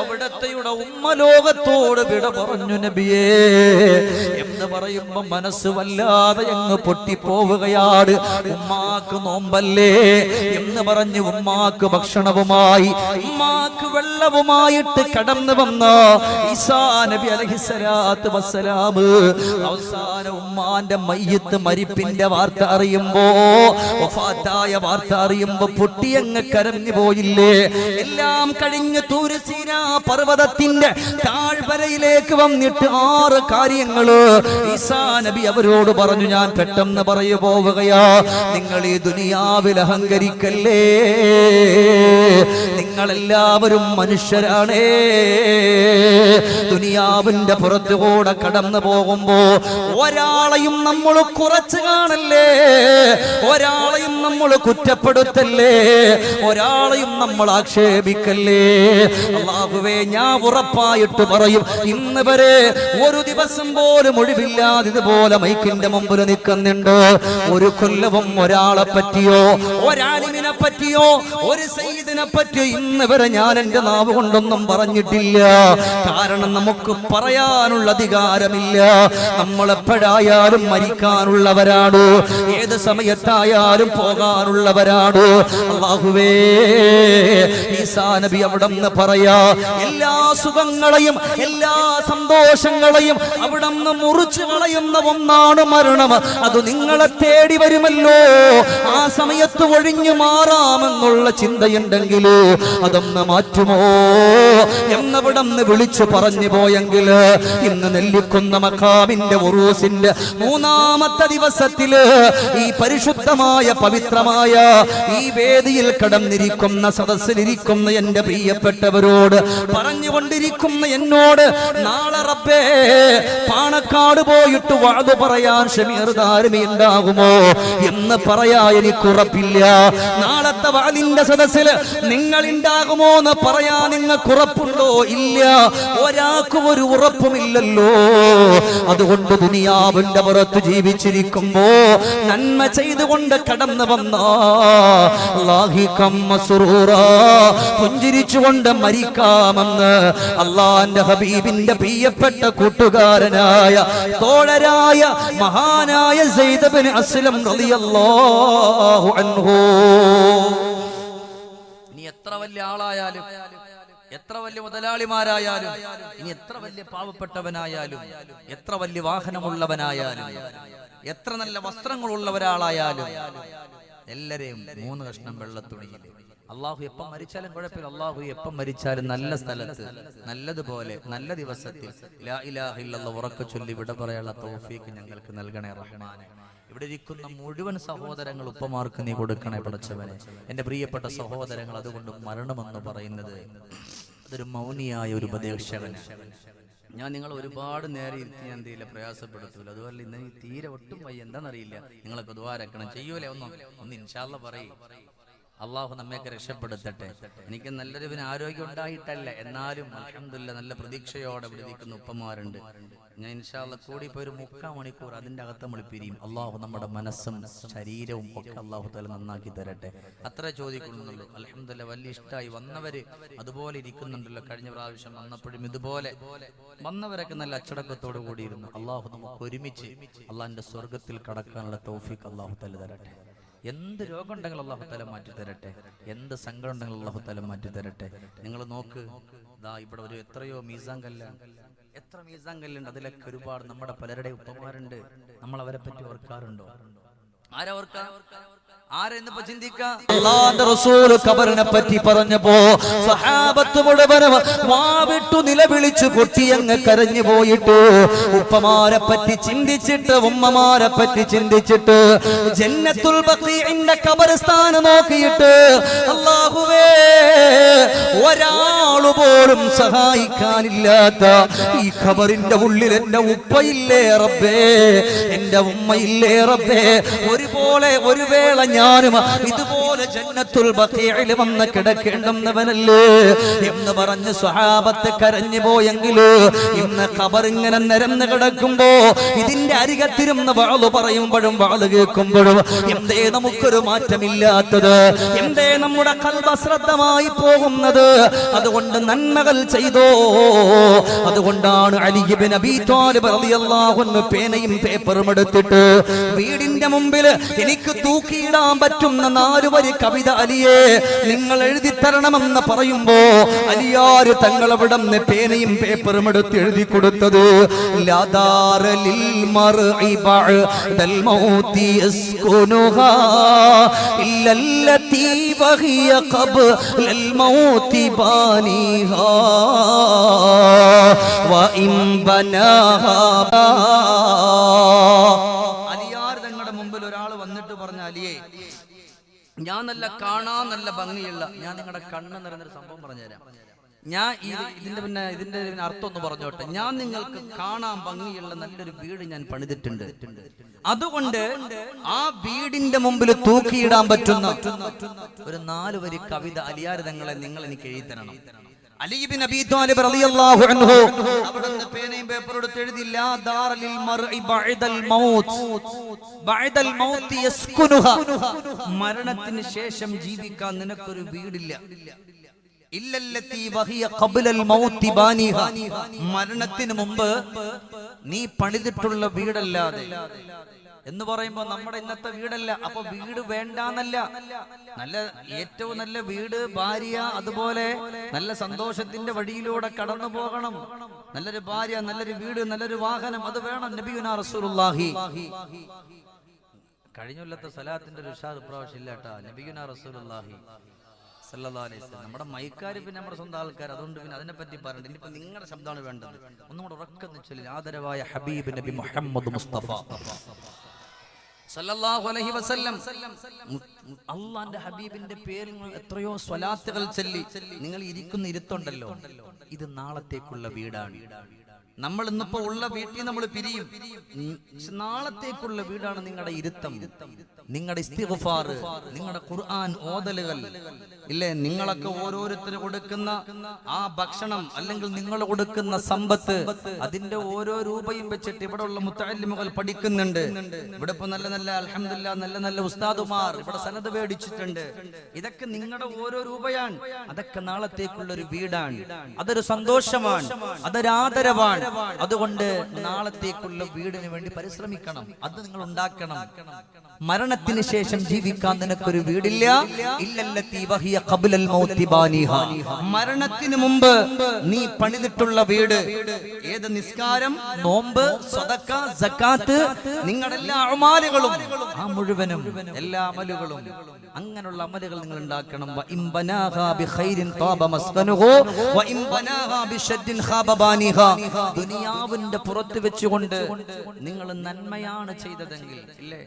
അവിടത്തെയുടെ ഉമ്മ ലോകത്തോട് വിട പറഞ്ഞു നബിയേ എന്ന് പറയുമ്പോ മനസ്സ് വല്ലാതെ അങ്ങ് പൊട്ടിപ്പോവുകയാണ്. ഉമ്മാക്ക് നോമ്പല്ലേ എന്ന് പറഞ്ഞ് ഉമ്മാക്ക് ഭക്ഷണവുമായി ഉമ്മാക്ക് വെള്ളവുമായിട്ട് കടന്നു വന്ന ഈസാ നബി അലൈഹിസ്സലാത്തു വസ്സലാം അവസാന ഉമ്മാന്റെ മയ്യിത്ത് മരിപ്പിന്റെ വാർത്ത അറിയുമ്പോ, വഫാത്തായ വാർത്ത അറിയുമ്പോ പൊട്ടിയങ്ങ് കരഞ്ഞു പോയില്ലേ. എല്ലാം കഴിഞ്ഞ് തൂർ സീനാ പർവ്വതത്തിന്റെ താഴ്വരയിലേക്ക് വന്നിട്ട് 6 കാര്യങ്ങള് ഈസാ നബി അവരോട് പറഞ്ഞു. ഞാൻ പെട്ടെന്ന് പറയു പോവുകയാ. നിങ്ങൾ ഈ ദുനിയാവിൽ അഹങ്കരിക്കല്ലേ, നിങ്ങളെല്ലാവരും മനുഷ്യരാണേ. ദുനിയാവിന്റെ പുറത്തുകൂടെ കടന്നു പോകുമ്പോ ഒരാളെയും നമ്മൾ കുറച്ച് കാണല്ലേ, ഒരാളെയും നമ്മൾ കുറ്റപ്പെടുത്തല്ലേ, ഒരാളെയും നമ്മൾ ആക്ഷേപിക്കല്ലേ. അല്ലാഹുവേ, ഞാൻ ഉറപ്പായിട്ട് പറയും, ഇന്ന് വരെ ഒരു ദിവസം പോലും ഒഴിവില്ലാതെ ഇതുപോലെ മൈക്കിന്റെ മുമ്പിൽ നിൽക്കുന്നുണ്ട്. ഒരു കൊല്ലവും ഒരാളെ പറ്റിയോ ഒരാലിമിനെ പറ്റിയോ ഒരു സയ്യിദിനെ പറ്റിയോ ഇന്ന് വരെ ഞാൻ എന്റെ നാവ് കൊണ്ടൊന്നും പറഞ്ഞിട്ടില്ല. കാരണം നമുക്ക് പറയാനുള്ള അധികാരമില്ല. നമ്മളെപ്പോഴായാലും മരിക്കാനുള്ളവരാണ്, ഏത് സമയത്തായാലും പോകാനുള്ളവരാണ്. അല്ലാഹുവേ, ഈസാ നബി അവിടുന്ന് പറയാ, എല്ലാ സുഖങ്ങളെയും എല്ലാ സന്തോഷങ്ങളെയും അവിടുന്ന് മുറിച്ചു കളയുന്ന ഒന്നാണ് മരണം. അത് നിങ്ങളെ തേടി വരുമല്ലോ. ആ സമയത്ത് ഒഴിഞ്ഞു മാറാമെന്നുള്ള ചിന്തയുണ്ടെങ്കിൽ അതൊന്ന് മാറ്റുമോ എന്നവിടുന്ന് വിളിച്ചു പറഞ്ഞു പോയെങ്കിൽ ഇന്ന് നെല്ലിക്കുന്ന മഖാമിന്റെ ഉറൂസിന്റെ 3ാമത്തെ ദിവസത്തില് ഈ പരിശുദ്ധമായ പവിത്രമായ ഈ വേദിയിൽ കടന്നിരിക്കുന്ന സദസ്സിലിരിക്കുന്ന എന്റെ പ്രിയപ്പെട്ടവരോട് പറഞ്ഞുകൊണ്ടിരിക്കുന്ന എന്നോട്, നാളെ റബ്ബേ പാണക്കാട് പോയിട്ട് വഅദ് പറയാൻ ഷമീർ ദാരിമി ഉണ്ടാകുമോ എന്ന് പറയാ എനിക്ക് ഉറപ്പില്ല. നാളത്തെ വഅദിന്റെ സദസ്സിൽ നിങ്ങൾ ഉണ്ടാകുമോ എന്ന് പറയാ നിങ്ങൾക്ക് ഉറപ്പുണ്ടോ? ഇല്ല, ഒരാൾക്കും ഒരു ഉറപ്പുമില്ലല്ലോ. അതുകൊണ്ട് ദുനിയാവിന്റെ പുറത്ത് ജീവിച്ചിരിക്കുമ്പോ നന്മ ചെയ്തുകൊണ്ട് കടന്നു വന്ന പുഞ്ചിരിച്ചുകൊണ്ട് മരിക്കാമെന്ന് അള്ളാന്റെ ഹബീബിന്റെ പ്രിയപ്പെട്ട കൂട്ടുകാരനായ തോഴരായ മഹാനായ സയ്യിദ് ഇബ്നു അസ്ലം റളിയല്ലാഹു അൻഹു. ഇനി എത്ര വലിയ ആളായാലും, എത്ര വലിയ മുതലാളിമാരായാലും, ഇനി എത്ര വലിയ പാവപ്പെട്ടവനായാലും, എത്ര വലിയ വാഹനമുള്ളവനായാലും, എത്ര നല്ല വസ്ത്രങ്ങളുള്ളവരാളായാലും, എല്ലാരെയും 3 കഷ്ണം വെള്ളത്തുണിയിൽ അള്ളാഹു എപ്പം മരിച്ചാലും കുഴപ്പമില്ല. അള്ളാഹു എപ്പം മരിച്ചാലും നല്ല സ്ഥലത്ത്, നല്ലതുപോലെ, നല്ല ദിവസത്തിൽ ലാ ഇലാഹ ഇല്ലല്ലാഹ് ഉറക്കെ ചൊല്ലി വിട പറയാനുള്ള തൗഫീഖ് ഞങ്ങൾക്ക് നൽകണേ റഹ്മാനെ. ഇവിടെ ഇരിക്കുന്ന മുഴുവൻ സഹോദരങ്ങൾ ഉപ്പമാർക്ക് നീ കൊടുക്കണേ പടച്ചവനെ. എൻ്റെ പ്രിയപ്പെട്ട സഹോദരങ്ങൾ, അതുകൊണ്ട് മരണമെന്ന് പറയുന്നത് അതൊരു മൗനിയായ ഒരു ഉപദേശകനാണ്. ഞാൻ നിങ്ങൾ ഒരുപാട് നേരെ ഇരുത്തി ഞാൻ എന്തെയില്ല പ്രയാസപ്പെടുത്തൂല. അതുപോലെ ഇന്ന് തീരെ ഒട്ടും വയ്യ, എന്താണെന്നറിയില്ല. നിങ്ങളൊക്കെ ദുആ രക്കണം ചെയ്യൂലേ? ഒന്ന് ഇൻഷാ അല്ലാഹ് പറയും. അള്ളാഹു നമ്മയൊക്കെ രക്ഷപ്പെടുത്തട്ടെ. എനിക്ക് നല്ലൊരു ആരോഗ്യം ഉണ്ടായിട്ടല്ല, എന്നാലും അൽഹംദുലില്ലാ നല്ല പ്രതീക്ഷയോടെ ഇവിടെ ഇരിക്കുന്ന ഉപ്പമാരുണ്ട്. ഞാൻ ഇൻഷാ അല്ലാഹ് കൂടി ഇപ്പോൾ ഒരു 3/4 മണിക്കൂർ അതിൻ്റെ അകത്ത് നമ്മൾ പിരിയും. അള്ളാഹു നമ്മുടെ മനസ്സും ശരീരവും ഒക്കെ അള്ളാഹു തആല നന്നാക്കി തരട്ടെ. അത്രേ ചോദിക്കുന്നുള്ളൂ. അൽഹംദുലില്ലാ വലിയ ഇഷ്ടമായി. വന്നവര് അതുപോലെ ഇരിക്കുന്നുണ്ടല്ലോ. കഴിഞ്ഞ പ്രാവശ്യം വന്നപ്പോഴും ഇതുപോലെ വന്നവരൊക്കെ നല്ല അച്ചടക്കത്തോടു കൂടിയിരുന്നു. അള്ളാഹു നമുക്ക് ഒരുമിച്ച് അള്ളാഹിന്റെ സ്വർഗത്തിൽ കടക്കാനുള്ള തൗഫീഖ് അള്ളാഹു തആല തരട്ടെ. എന്ത് രോഗം ഉണ്ടെങ്കിലും അള്ളാഹു തആല മാറ്റി തരട്ടെ. എന്ത് സങ്കടം ഉണ്ടെങ്കിലും അള്ളാഹു തആല മാറ്റി തരട്ടെ. നിങ്ങൾ നോക്ക്, ദാ ഇവിടെ ഒരു എത്രയോ മീസാൻ കല്ലാണ്, എത്ര മീസാൻ കല്ലുണ്ട്. അതിലൊക്കെ ഒരുപാട് നമ്മുടെ പലരുടെ ഉപ്പമാരുണ്ട്. നമ്മൾ അവരെ പറ്റി ഓർക്കാറുണ്ടോ? ആരാ ഓർക്കാ? ആരെന്നിപ്പോ ചിന്തിക്കാം. അല്ലാഹുവിന്റെ റസൂൽ ഖബറിനെ പറ്റി പറഞ്ഞപ്പോ സഹാബത്ത് മുഴുവനും വാവിട്ടു നിലവിളിച്ചു പൊട്ടിയങ്ങ് കരഞ്ഞു പോയിട്ട് ഉപ്പമാരെ പറ്റി ചിന്തിച്ചിട്ട് ഉമ്മമാരെ പറ്റി ചിന്തിച്ചിട്ട് ജന്നത്തുൽ ബഖീഇന്റെ ഖബർസ്ഥാനം നോക്കിയിട്ട് അല്ലാഹുവേ ഒരാളു പോലും സഹായിക്കാനില്ലാത്ത ഈ ഖബറിന്റെ ഉള്ളിൽ എന്റെ ഉപ്പയില്ലേ റബ്ബേ, എന്റെ ഉമ്മയില്ലേ റബ്ബേ, ഒരുപോലെ ഒരു വേള ഞാനും ഇതുപോലെ ജന്നത്തുൽ ബഖീഇൽ വന്ന് കിടക്കേണ്ടുന്നവനല്ലേ എന്ന് പറഞ്ഞ് സ്വഹാബത്ത് കരഞ്ഞു പോയെങ്കില് ഇന്ന് ഖബർ ഇങ്ങനെ നിരന്ന് കിടക്കുമ്പോ ഇതിന്റെ അരികത്തിരുന്ന് വാള് പറയുമ്പോഴും വാള് കേൾക്കുമ്പോഴും എന്തേ നമുക്കൊരു മാറ്റമില്ലാത്തത്? എന്തേ നമ്മുടെ ഖൽബ് അശ്രദ്ധമായി പോകുന്നത്? അതുകൊണ്ട് നന്മകൾ ചെയ്തോ. അതുകൊണ്ടാണ് അലി ഇബ്നു അബീ ത്വാലിബ് റളിയല്ലാഹു അൻഹു പേനയും പേപ്പറും എടുത്തിട്ട് വീടിന്റെ മുമ്പിൽ എനിക്ക് തൂക്കിയിടാൻ പറ്റുന്ന 4 വരി കവിത അലിയെ നിങ്ങൾ എഴുതി തരണമെന്ന് പറയുമ്പോ അലിയാര് തങ്ങൾ അവിടെ നിന്ന് പേനയും പേപ്പറും എടുത്ത് എഴുതി കൊടുത്തത് ലാദാറലിൽ മർഇ ബഅദൽ മൗതി യസ്കുനുഹാ ഇല്ലല്ലതി വഹിയ ഖബ്ലൽ മൗതി ബാനിഹാ വഇൻ ബനാഹാ. അലിയെ, ഞാൻ നല്ല കാണാൻ നല്ല ഭംഗിയുള്ള, ഞാൻ നിങ്ങളുടെ കണ്ണ് നിറഞ്ഞൊരു സംഭവം പറഞ്ഞുതരാം. ഞാൻ ഇതിന്റെ അർത്ഥം ഒന്ന് പറഞ്ഞോട്ടെ. ഞാൻ നിങ്ങൾക്ക് കാണാൻ ഭംഗിയുള്ള നല്ലൊരു വീട് ഞാൻ പണിതിട്ടുണ്ട്. അതുകൊണ്ട് ആ വീടിന്റെ മുമ്പിൽ തൂക്കിയിടാൻ പറ്റുന്ന ഒരു 4 വരി കവിത അലിയാർ തങ്ങളെ നിങ്ങൾ എനിക്ക് എഴുതി തരണം. അലി ഇബ്നു അബീ ത്വാലിബ് റളിയല്ലാഹു അൻഹു അവിടുന്ന് പേനയും പേപ്പറും എടുത്ത് എഴുതി ലാദാറലിൽ മർഇ ബഅദൽ മൗത്ത് യസ്കുനുഹാ. മരണത്തിന് ശേഷം ജീവിക്കാൻ നിനക്കൊരു വീടില്ല. ഇല്ലല്ലതി വഹിയ ഖബ്ലൽ മൗത്തി ബാനിഹാ. മരണത്തിന് മുമ്പ് നീ പണിതിട്ടുള്ള വീടല്ലാതെ എന്ന് പറയുമ്പോ നമ്മുടെ ഇന്നത്തെ വീടല്ല. അപ്പൊ വീട് വേണ്ടാന്നല്ല, നല്ല ഏറ്റവും നല്ല വീട്, ഭാര്യ, അതുപോലെ നല്ല സന്തോഷത്തിന്റെ വഴിയിലൂടെ കടന്നു പോകണം. നല്ലൊരു ഭാര്യ, നല്ലൊരു വീട്, നല്ലൊരു വാഹനം, അത് വേണം. നബിയുനാ റസൂലുള്ളാഹി കഴിഞ്ഞൊല്ലത്തെ സലാത്തിന്റെ ഒരു ഉഷാർ പ്രാവശ്യം ഇല്ലാട്ടാ. നബിയുനാ റസൂലുള്ളാഹി സല്ലല്ലാഹു അലൈഹി വസല്ലം. നമ്മുടെ മൈക്കാര് പിന്നെ നമ്മുടെ സ്വന്തം ആൾക്കാർ, അതുകൊണ്ട് പിന്നെ അതിനെ പറ്റി പറയണ്ട. ഇനിയിപ്പോ നിങ്ങളുടെ ശബ്ദമാണ് വേണ്ടത്. ഒന്നും കൂടെ ഉറക്കം ചൊല്ലി ആദരവായ ഹബീബ് നബി മുഹമ്മദ് മുസ്തഫ സല്ലല്ലാഹു അലൈഹി വസല്ലം. അല്ലാഹുവിന്റെ ഹബീബിന്റെ പേരിൽ എത്രയോ സ്വലാത്തുകൾ ചൊല്ലി നിങ്ങൾ ഇരിക്കുന്ന ഇരുത്തുണ്ടല്ലോ, ഇത് നാളത്തേക്കുള്ള വീടാണ്. നമ്മൾ ഇന്നിപ്പോ ഉള്ള വീട്ടിൽ നമ്മൾ പിരിയും. നാളത്തേക്കുള്ള വീടാണ് നിങ്ങളുടെ ഇരുത്തം, നിങ്ങളുടെ ഇസ്തിഗ്ഫാർ, നിങ്ങളുടെ ഖുർആൻ ഓതലുകൾ ഇല്ലേ? നിങ്ങളൊക്കെ ഓരോരുത്തര് കൊടുക്കുന്ന ആ ഭക്ഷണം, അല്ലെങ്കിൽ നിങ്ങൾ കൊടുക്കുന്ന സമ്പത്ത്, അതിന്റെ ഓരോ രൂപയും വെച്ചിട്ട് ഇവിടെ ഉള്ള മുത്തഅല്ലിമുകൾ പഠിക്കുന്നുണ്ട്. ഇവിടെ ഇപ്പൊ നല്ല നല്ല അൽഹംദുലില്ലാ നല്ല നല്ല ഉസ്താദുമാർ ഇവിടെ സനദ് മേടിച്ചിട്ടുണ്ട്. ഇതൊക്കെ നിങ്ങളുടെ ഓരോ രൂപയാണ്. അതൊക്കെ നാളത്തേക്കുള്ള ഒരു വീടാണ്. അതൊരു സന്തോഷമാണ്, അതൊരു ആദരവാണ്. അതുകൊണ്ട് നാളത്തേക്കുള്ള വീടിന് വേണ്ടി പരിശ്രമിക്കണം, അത് നിങ്ങൾ ഉണ്ടാക്കണം. മരണത്തിന് ശേഷം ജീവിക്കാൻ നിനക്കൊരു വീടില്ല. ഇല്ലല്ലതി വഹിയ ഖബ്ലൽ മൗതി ബാനിഹാ. മരണത്തിന് മുമ്പ് നീ പണിതിട്ടുള്ള വീട് ഏത്? നിസ്കാരം, നോമ്പ്, സദഖ, സകാത്ത്, നിങ്ങളുടെ എല്ലാ അമലുകളും, ആ മുഴുവനും എല്ലാ അമലുകളും, അങ്ങനെയുള്ള അമലുകൾ നിങ്ങൾ ഉണ്ടാക്കണം. വഇൻ ബനാഹാ ബിഖൈരിൻ ഖാബ മസ്കനുഹു വഇൻ ബനാഹാ ബിശദ്ദിൻ ഖാബ ബാനിഹാ. ദുനിയാവിന്റെ പുറത്ത് വെച്ചുകൊണ്ട് നിങ്ങൾ നന്മയാണ് ചെയ്തതെങ്കിൽ ഇല്ലേ,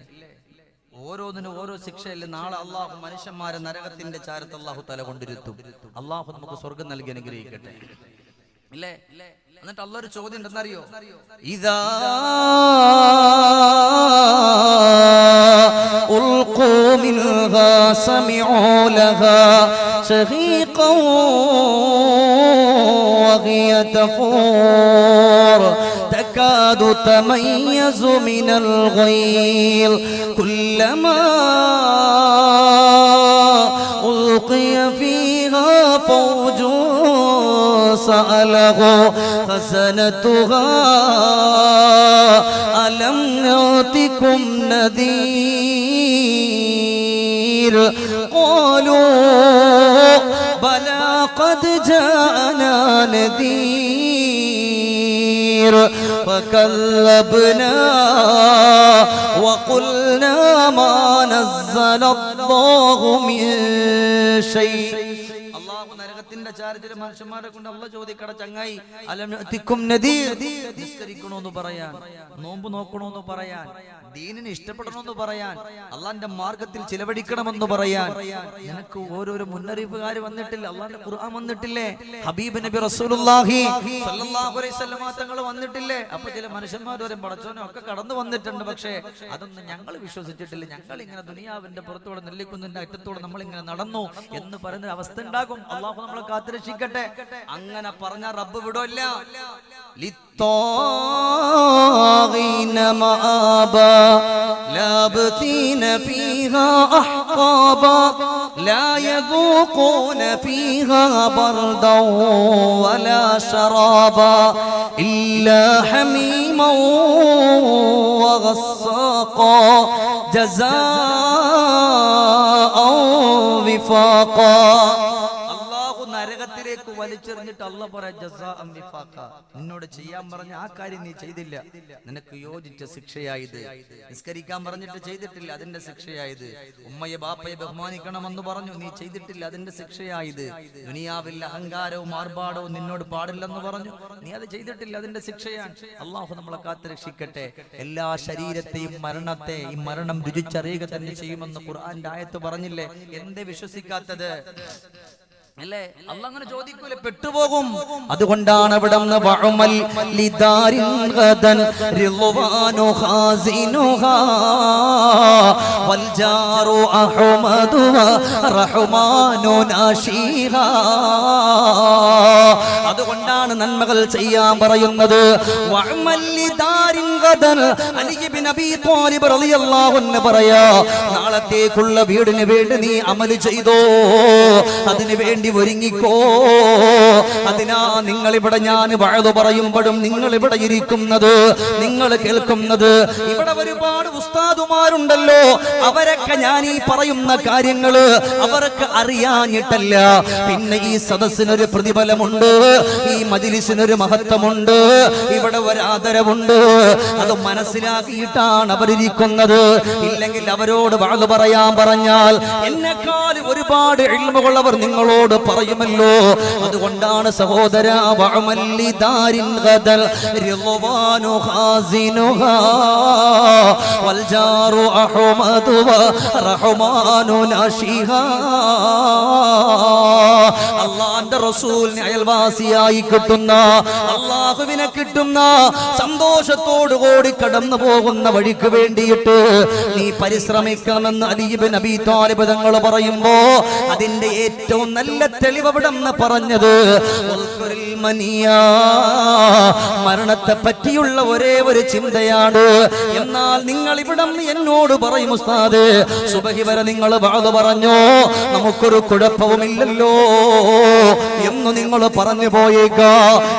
ഓരോന്നിനും ഓരോ ശിക്ഷയല്ലേ. നാളെ അള്ളാഹു മനുഷ്യന്മാരെ നരകത്തിന്റെ ചാരത്ത് അള്ളാഹു തല കൊണ്ടിരുത്തും. അള്ളാഹു നമുക്ക് സ്വർഗം നൽകി അനുഗ്രഹിക്കട്ടെ. ഇല്ലേ? എന്നിട്ട് അല്ലാഹ് ഒരു ചോദ്യം ഉണ്ടെന്നറിയോ? ഇദാ ഉൽഖൂ മിൻഹാ സമിഉ ലഹാ ശഹീഖൻ വഹിയ തഫൂർ തകാദു തമയ്യസു മിനൽ ഗൈൽ കുല്ലമാ ഉൽഖിയ ഫീഹാ ഫൗജുൻ سأله خزنتها ألم يأتكم نذير قالوا بلى قد جاءنا نذير فكذبنا وقلنا ما نزل الله من شيء. നരകത്തിന്റെ ചാരത്തിലെ മനുഷ്യന്മാരെ കൊണ്ട് അല്ലാഹ് ചോദിക്കട ചങ്ങായി അലം യഅതികും നദീർ, നിസ്കരിക്കണോന്ന് പറയാൻ, നോമ്പ് നോക്കണോന്ന് പറയാൻ, ദീനിനെ ഇഷ്ടപ്പെടണമെന്ന് പറയാൻ, അള്ളാന്റെ മാർഗത്തിൽ ചിലവഴിക്കണമെന്ന് പറയാൻ നിനക്ക് ഓരോരോ മുന്നറിയിപ്പുകാർ വന്നിട്ടില്ല? അള്ളാന്റെ ഖുർആൻ വന്നിട്ടില്ലേ? ഹബീബ് നബി റസൂലുള്ളാഹി സ്വല്ലല്ലാഹു അലൈഹി വസല്ലം തങ്ങൾ വന്നിട്ടില്ലേ? അപ്പൊ ചില മനുഷ്യന്മാരും പടച്ചോനെ ഒക്കെ കടന്നു വന്നിട്ടുണ്ട്, പക്ഷേ അതൊന്നും ഞങ്ങൾ വിശ്വസിച്ചിട്ടില്ല. ഞങ്ങൾ ഇങ്ങനെ ദുനിയാവിന്റെ പുറത്തോടെ നെല്ലിക്കുന്നതിന്റെ അറ്റത്തോടെ നമ്മൾ ഇങ്ങനെ നടന്നു എന്ന് പറയുന്ന അവസ്ഥ ഉണ്ടാകും. അള്ളാഹു നമ്മളെ കാത്തുരക്ഷിക്കട്ടെ. അങ്ങനെ പറഞ്ഞ റബ്ബ് വിടല്ല. للطاغين مآبا لابثين فيها أحقابا لا يذوقون فيها بردا ولا شرابا إلا حميما وغساقا جزاء وفاقا. നരകത്തിലേക്ക് വലിച്ചെറിഞ്ഞിട്ട് അല്ലാഹ് പറയാ ജസാഅൻ വിഫാഖ, നിന്നോട് ചെയ്യാൻ പറഞ്ഞ ആ കാര്യം നീ ചെയ്തില്ല, നിനക്ക് യോജിച്ച ശിക്ഷയായത്. നിസ്കരിക്കാൻ പറഞ്ഞിട്ട് ചെയ്തിട്ടില്ല, അതിന്റെ ശിക്ഷയായത്. ഉമ്മയെ ബാപ്പയെ ബഹുമാനിക്കണമെന്ന് പറഞ്ഞു, നീ ചെയ്തിട്ടില്ല, അതിന്റെ ശിക്ഷയായത്. ദുനിയാവിൽ അഹങ്കാരവും ആർഭാടവും നിന്നോട് പാടില്ലെന്ന് പറഞ്ഞു, നീ അത് ചെയ്തിട്ടില്ല, അതിന്റെ ശിക്ഷയാണ്. അല്ലാഹു നമ്മളെ കാത്തുരക്ഷിക്കട്ടെ. എല്ലാ ശരീരത്തെയും മരണത്തെ ഈ മരണം രുചിച്ചറിയുക തന്നെ ചെയ്യുമെന്ന് ഖുർആന്റെ ആയത്ത് പറഞ്ഞില്ലേ? എന്തേ വിശ്വസിക്കാത്തത്? അല്ലേ? അല്ലാഹ് അങ്ങനെ ചോദിക്കൂലേ? പെട്ടുപോകും. അതുകൊണ്ടാണ് അവിടെ വഅമൽ ലിദാരിൻ ഗദൻ റിളവാനു ഖാസിനുഹാ വൽ ജാറു അഹ്മദു റഹ്മാനു നാശിഹാ. അതുകൊണ്ടാണ് നന്മകൾ ചെയ്യാൻ പറയുന്നത്. വഅമൽ ലിദാരിൻ ഗദൻ, അലി ഇബ്നു അബീ ത്വാലിബ് റളിയല്ലാഹു അൻഹു പറയാ, നാളത്തേക്കുള്ള വീടിന് വേണ്ടി നീ അമൽ ചെയ്തോ, അതിനു വേണ്ടി ഒരുങ്ങിക്കോ. അതിനാ നിങ്ങൾ ഇവിടെ ഞാൻ വഅദ് പറയുമ്പോഴും നിങ്ങൾ ഇവിടെ ഇരിക്കുന്നത്, നിങ്ങൾ കേൾക്കുന്നത്. ഇവിടെ ഒരുപാട് ഉസ്താദുമാരുണ്ടല്ലോ, അവരൊക്കെ ഞാൻ ഈ പറയുന്ന കാര്യങ്ങള് അവർക്ക് അറിയാഞ്ഞിട്ടല്ല. പിന്നെ ഈ സദസ്സിനൊരു പ്രതിഫലമുണ്ട്, ഈ മജ്‌ലിസിനൊരു മഹത്വമുണ്ട്, ഇവിടെ ഒരു ആദരവുണ്ട്. അത് മനസ്സിലാക്കിയിട്ടാണ് അവരിരിക്കുന്നത്. ഇല്ലെങ്കിൽ അവരോട് വഅദ് പറയാൻ പറഞ്ഞാൽ എന്നെക്കാൾ ഒരുപാട് ഇൽമുകൾ നിങ്ങളോട് പറയുമല്ലോ. അതുകൊണ്ടാണ് സഹോദര, വഅമൽ ലിദാരിൻ ഗദൽ റിളവാനു ഖാസിനുഹാ വൽ ജാറു അഹ്മദു റഹ്മാനു നാശിഹാ. അല്ലാഹുവിന്റെ റസൂലിനെ അയൽവാസിയായി കിട്ടുന്ന, അല്ലാഹുവിനെ കിട്ടുന്ന സന്തോഷത്തോടു കൂടി കടന്നു പോകുന്ന വഴിക്ക് വേണ്ടിയിട്ട് നീ പരിശ്രമിക്കണമെന്ന് അലി ഇബ്നു അബീ ത്വാലിബ് തങ്ങൾ പറയുമ്പോ അതിന്റെ ഏറ്റവും നല്ല തെളിവ് അവിടെന്ന് പറഞ്ഞത് മരണത്തെ പറ്റിയുള്ള ഒരേ ഒരു ചിന്തയാണ്. എന്നാൽ നിങ്ങൾ ഇവിടെ എന്നോട് പറയും, ഉസ്താദ് സുബഹി വരെ നിങ്ങൾ വഅദ് പറഞ്ഞോ, നമുക്കൊരു കുഴപ്പവുമില്ലല്ലോ എന്ന് നിങ്ങൾ പറഞ്ഞു പോയേക്കാ.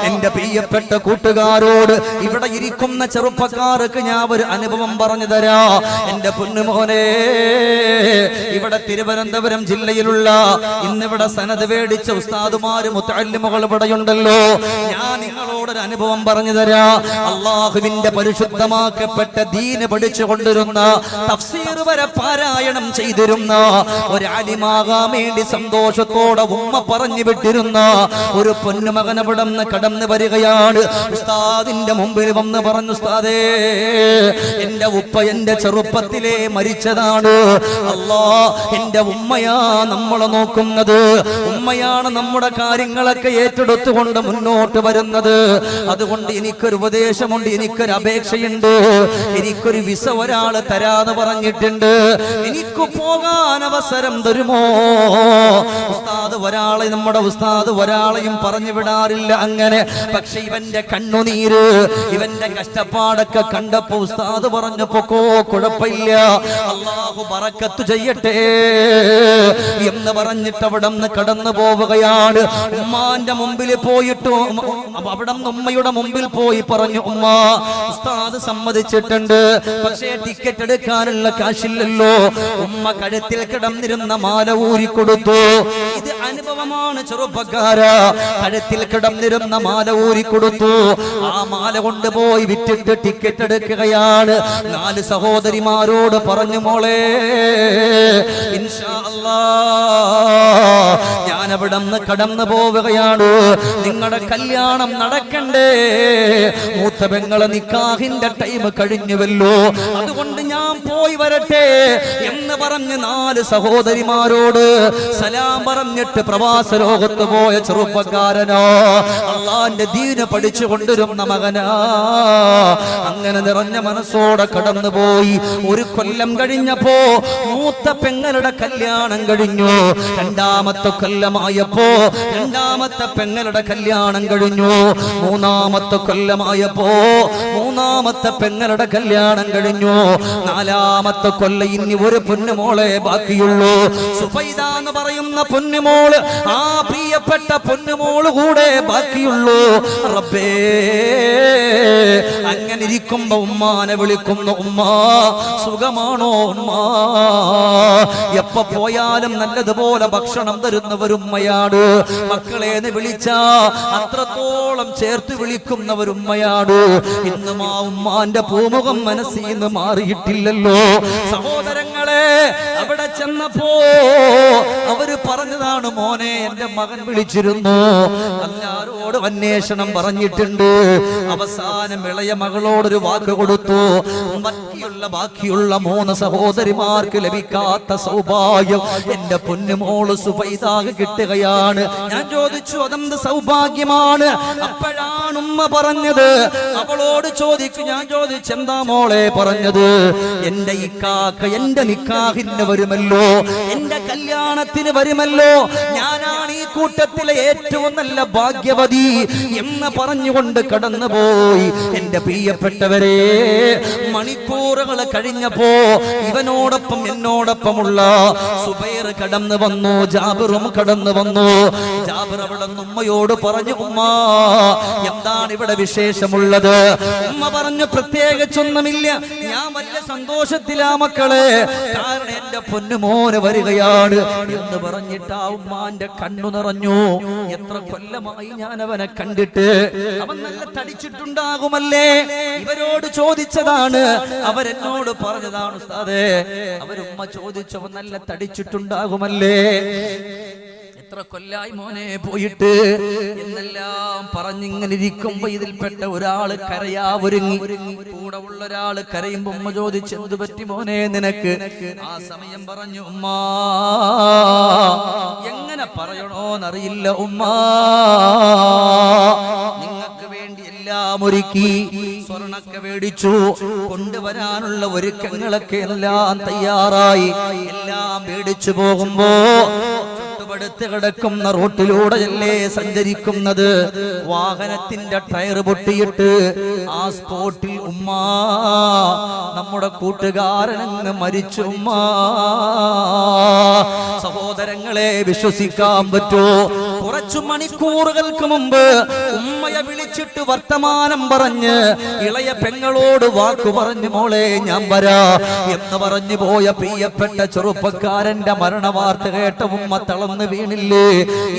എന്റെ പ്രിയപ്പെട്ട കൂട്ടുകാരോട്, ഇവിടെ ഇരിക്കുന്ന ചെറുപ്പക്കാർക്ക് ഞാൻ ഒരു അനുഭവം പറഞ്ഞു തരാ. എന്റെ പൊന്നുമോനെ, ഇവിടെ തിരുവനന്തപുരം ജില്ലയിലുള്ള ഇന്നിവിടെ സനദ് മേടിച്ച ഉസ്താദുമാര് മുത്തഅല്ലിമുകൾ ഇവിടെയുണ്ടല്ലോ. ഞാൻ നിങ്ങളോടൊരു അനുഭവം പറഞ്ഞു തരാ. അള്ളാഹുവിന്റെ പരിശുദ്ധമാക്കപ്പെട്ട ദീന് പഠിച്ചു കൊണ്ടിരുന്ന, തഫ്സീർ വരെ പാരായണം ചെയ്തിരുന്ന, ഒരു ആലിമാകാൻ വേണ്ടി സന്തോഷത്തോടെ ഉമ്മ പറഞ്ഞു വിട്ടിരുന്ന ഒരു പൊന്നുമകൻ അവിടെ നിന്ന് കടന്നു വരികയാണ്. ഉസ്താദിന്റെ മുമ്പിൽ വന്ന് പറഞ്ഞു, ഉസ്താദേ, എന്റെ ഉപ്പ എന്റെ ചെറുപ്പത്തിലെ മരിച്ചതാണ്. അല്ലാ, എന്റെ ഉമ്മയാ നമ്മളെ നോക്കുന്നത്, ഉമ്മയാണ് നമ്മുടെ കാര്യങ്ങളൊക്കെ ഏറ്റെടുത്തുകൊണ്ട് മുന്നോട്ട് വരുന്നത്. അതുകൊണ്ട് എനിക്കൊരു ഉപദേശമുണ്ട്, എനിക്കൊരു അപേക്ഷയുണ്ട്. എനിക്കൊരു വിസ ഒരാൾ തരാന്ന് പറഞ്ഞിട്ടുണ്ട്. എനിക്ക് പോകാൻ അവസരം തരുമോ? ഉസ്താദ് ഒരാളെ, നമ്മുടെ ഉസ്താദ് ഒരാളെയും പറഞ്ഞു വിടാറില്ല അങ്ങനെ. പക്ഷെ ഇവന്റെ കണ്ണുനീര്, ഇവന്റെ കഷ്ടപ്പാടൊക്കെ കണ്ടപ്പോ ഉസ്താദ് പറഞ്ഞപ്പോ കുഴപ്പമില്ല, അല്ലാഹു ബറക്കത്ത് ചെയ്യട്ടെ എന്ന് പറഞ്ഞിട്ട് അവിടെ നിന്ന് കടന്നു പോവുകയാണ്. ഉമ്മാന്റെ മുമ്പിൽ പോയിട്ട് അവിടെ നിന്ന് ഉമ്മയുടെ മുമ്പിൽ പോയി പറഞ്ഞു, ഉമ്മ ഉസ്താദ് സമ്മതിച്ചിട്ടുണ്ട്, പക്ഷേ ടിക്കറ്റ് എടുക്കാനുള്ള കാശില്ലല്ലോ. ഉമ്മ കഴുത്തിൽ കിടന്നിരുന്ന മാല ഊരിക്കൊടുത്തു. ഇത് അനുഭവമാണ് ചെറുപ്പക്കാരാ. കഴുത്തിൽ കിടന്നിരുന്ന മാല ഊരിക്കൊടുത്തു. ആ മാല കൊണ്ടുപോയി വിറ്റിട്ട് ടിക്കറ്റ് എടുക്കുകയാണ്. 4 സഹോദരിമാരോട് പറഞ്ഞു, മോളെ ഇൻഷാ അല്ലാഹ് ഞാൻ അവിടെ നിന്ന് കടന്നു പോവുകയാണ്, നിങ്ങളുടെ കല്യാണം നടക്കണ്ടേ, മൂത്ത പെങ്ങളെ നിക്കാഹിന്റെ ടൈം കഴിഞ്ഞുവല്ലോ, അതുകൊണ്ട് ഞാൻ പോയി വരട്ടെ എന്ന് പറഞ്ഞ് 4 സഹോദരിമാരോട് സലാം പറഞ്ഞിട്ട് പ്രവാസ ലോകത്ത് പോയ ചെറുപ്പക്കാരനോ, അള്ളാന്റെ ദീന് പഠിച്ചു കൊണ്ടിരുന്ന മകനാ. അങ്ങനെ നിറഞ്ഞ മനസ്സോടെ കടന്നുപോയി. 1 കൊല്ലം കഴിഞ്ഞപ്പോ മൂത്ത പെങ്ങളുടെ കല്യാണം കഴിഞ്ഞു. 2ാമത്തെ കൊല്ലമായപ്പോ 2ാമത്തെ പെങ്ങളുടെ കല്യാണം കഴിഞ്ഞു. 3ാമത്തെ കൊല്ലമായപ്പോ 3ാമത്തെ പെങ്ങളുടെ കല്യാണം കഴിഞ്ഞു. 4ാമത്തെ കൊല്ലം ഇനി ഒരു പൊന്നുമോളെ ബാക്കിയുള്ളൂ. സുഫൈദ എന്ന് പറയുന്ന പൊന്നുമോള്, ആ പ്രിയപ്പെട്ട പൊന്നുമോള് കൂടെ ബാക്കിയുള്ളൂ. റബ്ബേ, അങ്ങനെ ഇരിക്കുമ്പോ ഉമ്മാനെ വിളിക്കുന്നു, ഉമ്മ സുഖമാണോ ഉമ്മ? എപ്പോ പോയാലും നല്ലതുപോലെ ഭക്ഷണം തരുന്നവരുമ്മയാണ്. മക്കളെ എന്ന് വിളിച്ചാ അത്രത്തോളം ചേർത്ത് വിളിക്കുന്നവരുമ്മയാണ്. ഇന്നും ആ ഉമ്മാന്റെ പൂമുഖം മനസ്സിൽ നിന്ന് മാറിയിട്ടില്ലല്ലോ. സഹോദരങ്ങളെ, അവിടെ ചെന്നപ്പോ അവര് പറഞ്ഞതാണ്, മോനെ എന്റെ മകൻ വിളിച്ചിരുന്നു, എല്ലാരോടും അന്വേഷണം പറഞ്ഞിട്ടുണ്ട്, അവസാനം ഇളയ മകളോടൊരു വാക്ക് കൊടുത്തു. ബാക്കിയുള്ള 3 സഹോദരിമാർക്ക് ലഭിക്കാത്ത സൗഭാഗ്യം എന്റെ പൊന്നുമോള് സുഫൈദാക്ക് കിട്ടുകയാണ്. ഞാൻ ചോദിച്ചു, അതെന്ത് സൗഭാഗ്യമാണ്? അപ്പോഴാണ് ഉമ്മ പറഞ്ഞത്, അവളോട് ചോദിക്കും. ഞാൻ ചോദിച്ചു, എന്താ മോളെ പറഞ്ഞത്? എന്റെ ഇക്കാക്ക എന്റെ നിക്കാഹിന് വരുമല്ലോ, എന്റെ കല്യാണത്തിന് വരുമല്ലോ, ഞാനാണ് ഈ കൂട്ടത്തിലെ ഏറ്റവും നല്ല ഭാഗ്യവതി എന്ന് പറഞ്ഞുകൊണ്ട് കടന്നുപോയി. എന്റെ പ്രിയപ്പെട്ടവരെ, മണിക്കൂറുകൾ കഴിഞ്ഞപ്പോ ഇവനോടൊപ്പം എന്നോടൊപ്പമുള്ള സുബൈർ കടന്നു വന്നു, ജാബിറും കടന്നു വന്നു. ജാബിർ അവിടെ ഉമ്മയോട് പറഞ്ഞു, ഉമ്മ എന്താണ് ഇവിടെ വിശേഷമുള്ളത്? ഉമ്മ പറഞ്ഞു, പ്രത്യേകിച്ചൊന്നുമില്ല, ഞാൻ വലിയ സന്തോഷത്തിലാ മക്കളെ, കാരണം എന്റെ പൊന്നുമോന് വരികയാണ് എന്ന് പറഞ്ഞിട്ട് ആ ഉമ്മാന്റെ കണ്ണു നിറഞ്ഞു. എത്ര കൊല്ലമായി ഞാൻ അവനെ കണ്ടിട്ട്, അവൻ നല്ല തടിച്ചിട്ടുണ്ടാകുമല്ലേ? ഇവരോട് ചോദിച്ചതാണ്, അവരെന്നോട് പറഞ്ഞതാണ്, ഉസ്താദേ അവരുമ്മ ചോദിച്ചവൻ നല്ല തടിച്ചിട്ടുണ്ടാകുമല്ലേ, എത്ര കൊല്ലായി മോനെ പോയിട്ട് എന്നെല്ലാം പറഞ്ഞിങ്ങനെ ഇരിക്കുമ്പോ ഇതിൽപ്പെട്ട ഒരാള് കരയാ ഒരുങ്ങി. കൂടെ ഉള്ള ഒരാള് കരയുമ്പോ ഉമ്മ ചോദിച്ചു, എന്ത് പറ്റി മോനെ നിനക്ക്? ആ സമയം പറഞ്ഞു, ഉമ്മ എങ്ങനെ പറയണോന്നറിയില്ല ഉമ്മ, നിങ്ങൾക്ക് വേണ്ടി എല്ലാം ഒരുക്കി, സ്വർണ്ണൊക്കെ മേടിച്ചു, കൊണ്ടുവരാനുള്ള ഒരുക്കങ്ങളൊക്കെ എല്ലാം തയ്യാറായി, എല്ലാം മേടിച്ചു പോകുമ്പോ ടുത്ത് കിടക്കുന്ന റോട്ടിലൂടെയല്ലേ സഞ്ചരിക്കുന്നത്, വാഹനത്തിന്റെ ടയർ പൊട്ടിയിട്ട് ആ സ്പോട്ടിൽ ഉമ്മ നമ്മുടെ കൂട്ടുകാരനങ്ങ് മരിച്ചു. ഉമ്മ, സഹോദരങ്ങളെ വിശ്വസിക്കാൻ പറ്റോ? കുറച്ചു മണിക്കൂറുകൾക്ക് മുമ്പ് ഉമ്മയെ വിളിച്ചിട്ട് വർത്തമാനം പറഞ്ഞ് ഇളയ പെങ്ങളോട് വാക്കു പറഞ്ഞു, മോളെ ഞാൻ വരാ എന്ന് പറഞ്ഞു പോയ പ്രിയപ്പെട്ട ചെറുപ്പക്കാരന്റെ മരണവാർത്ത കേട്ട ഉമ്മ തളർന്നു വീണില്ലേ.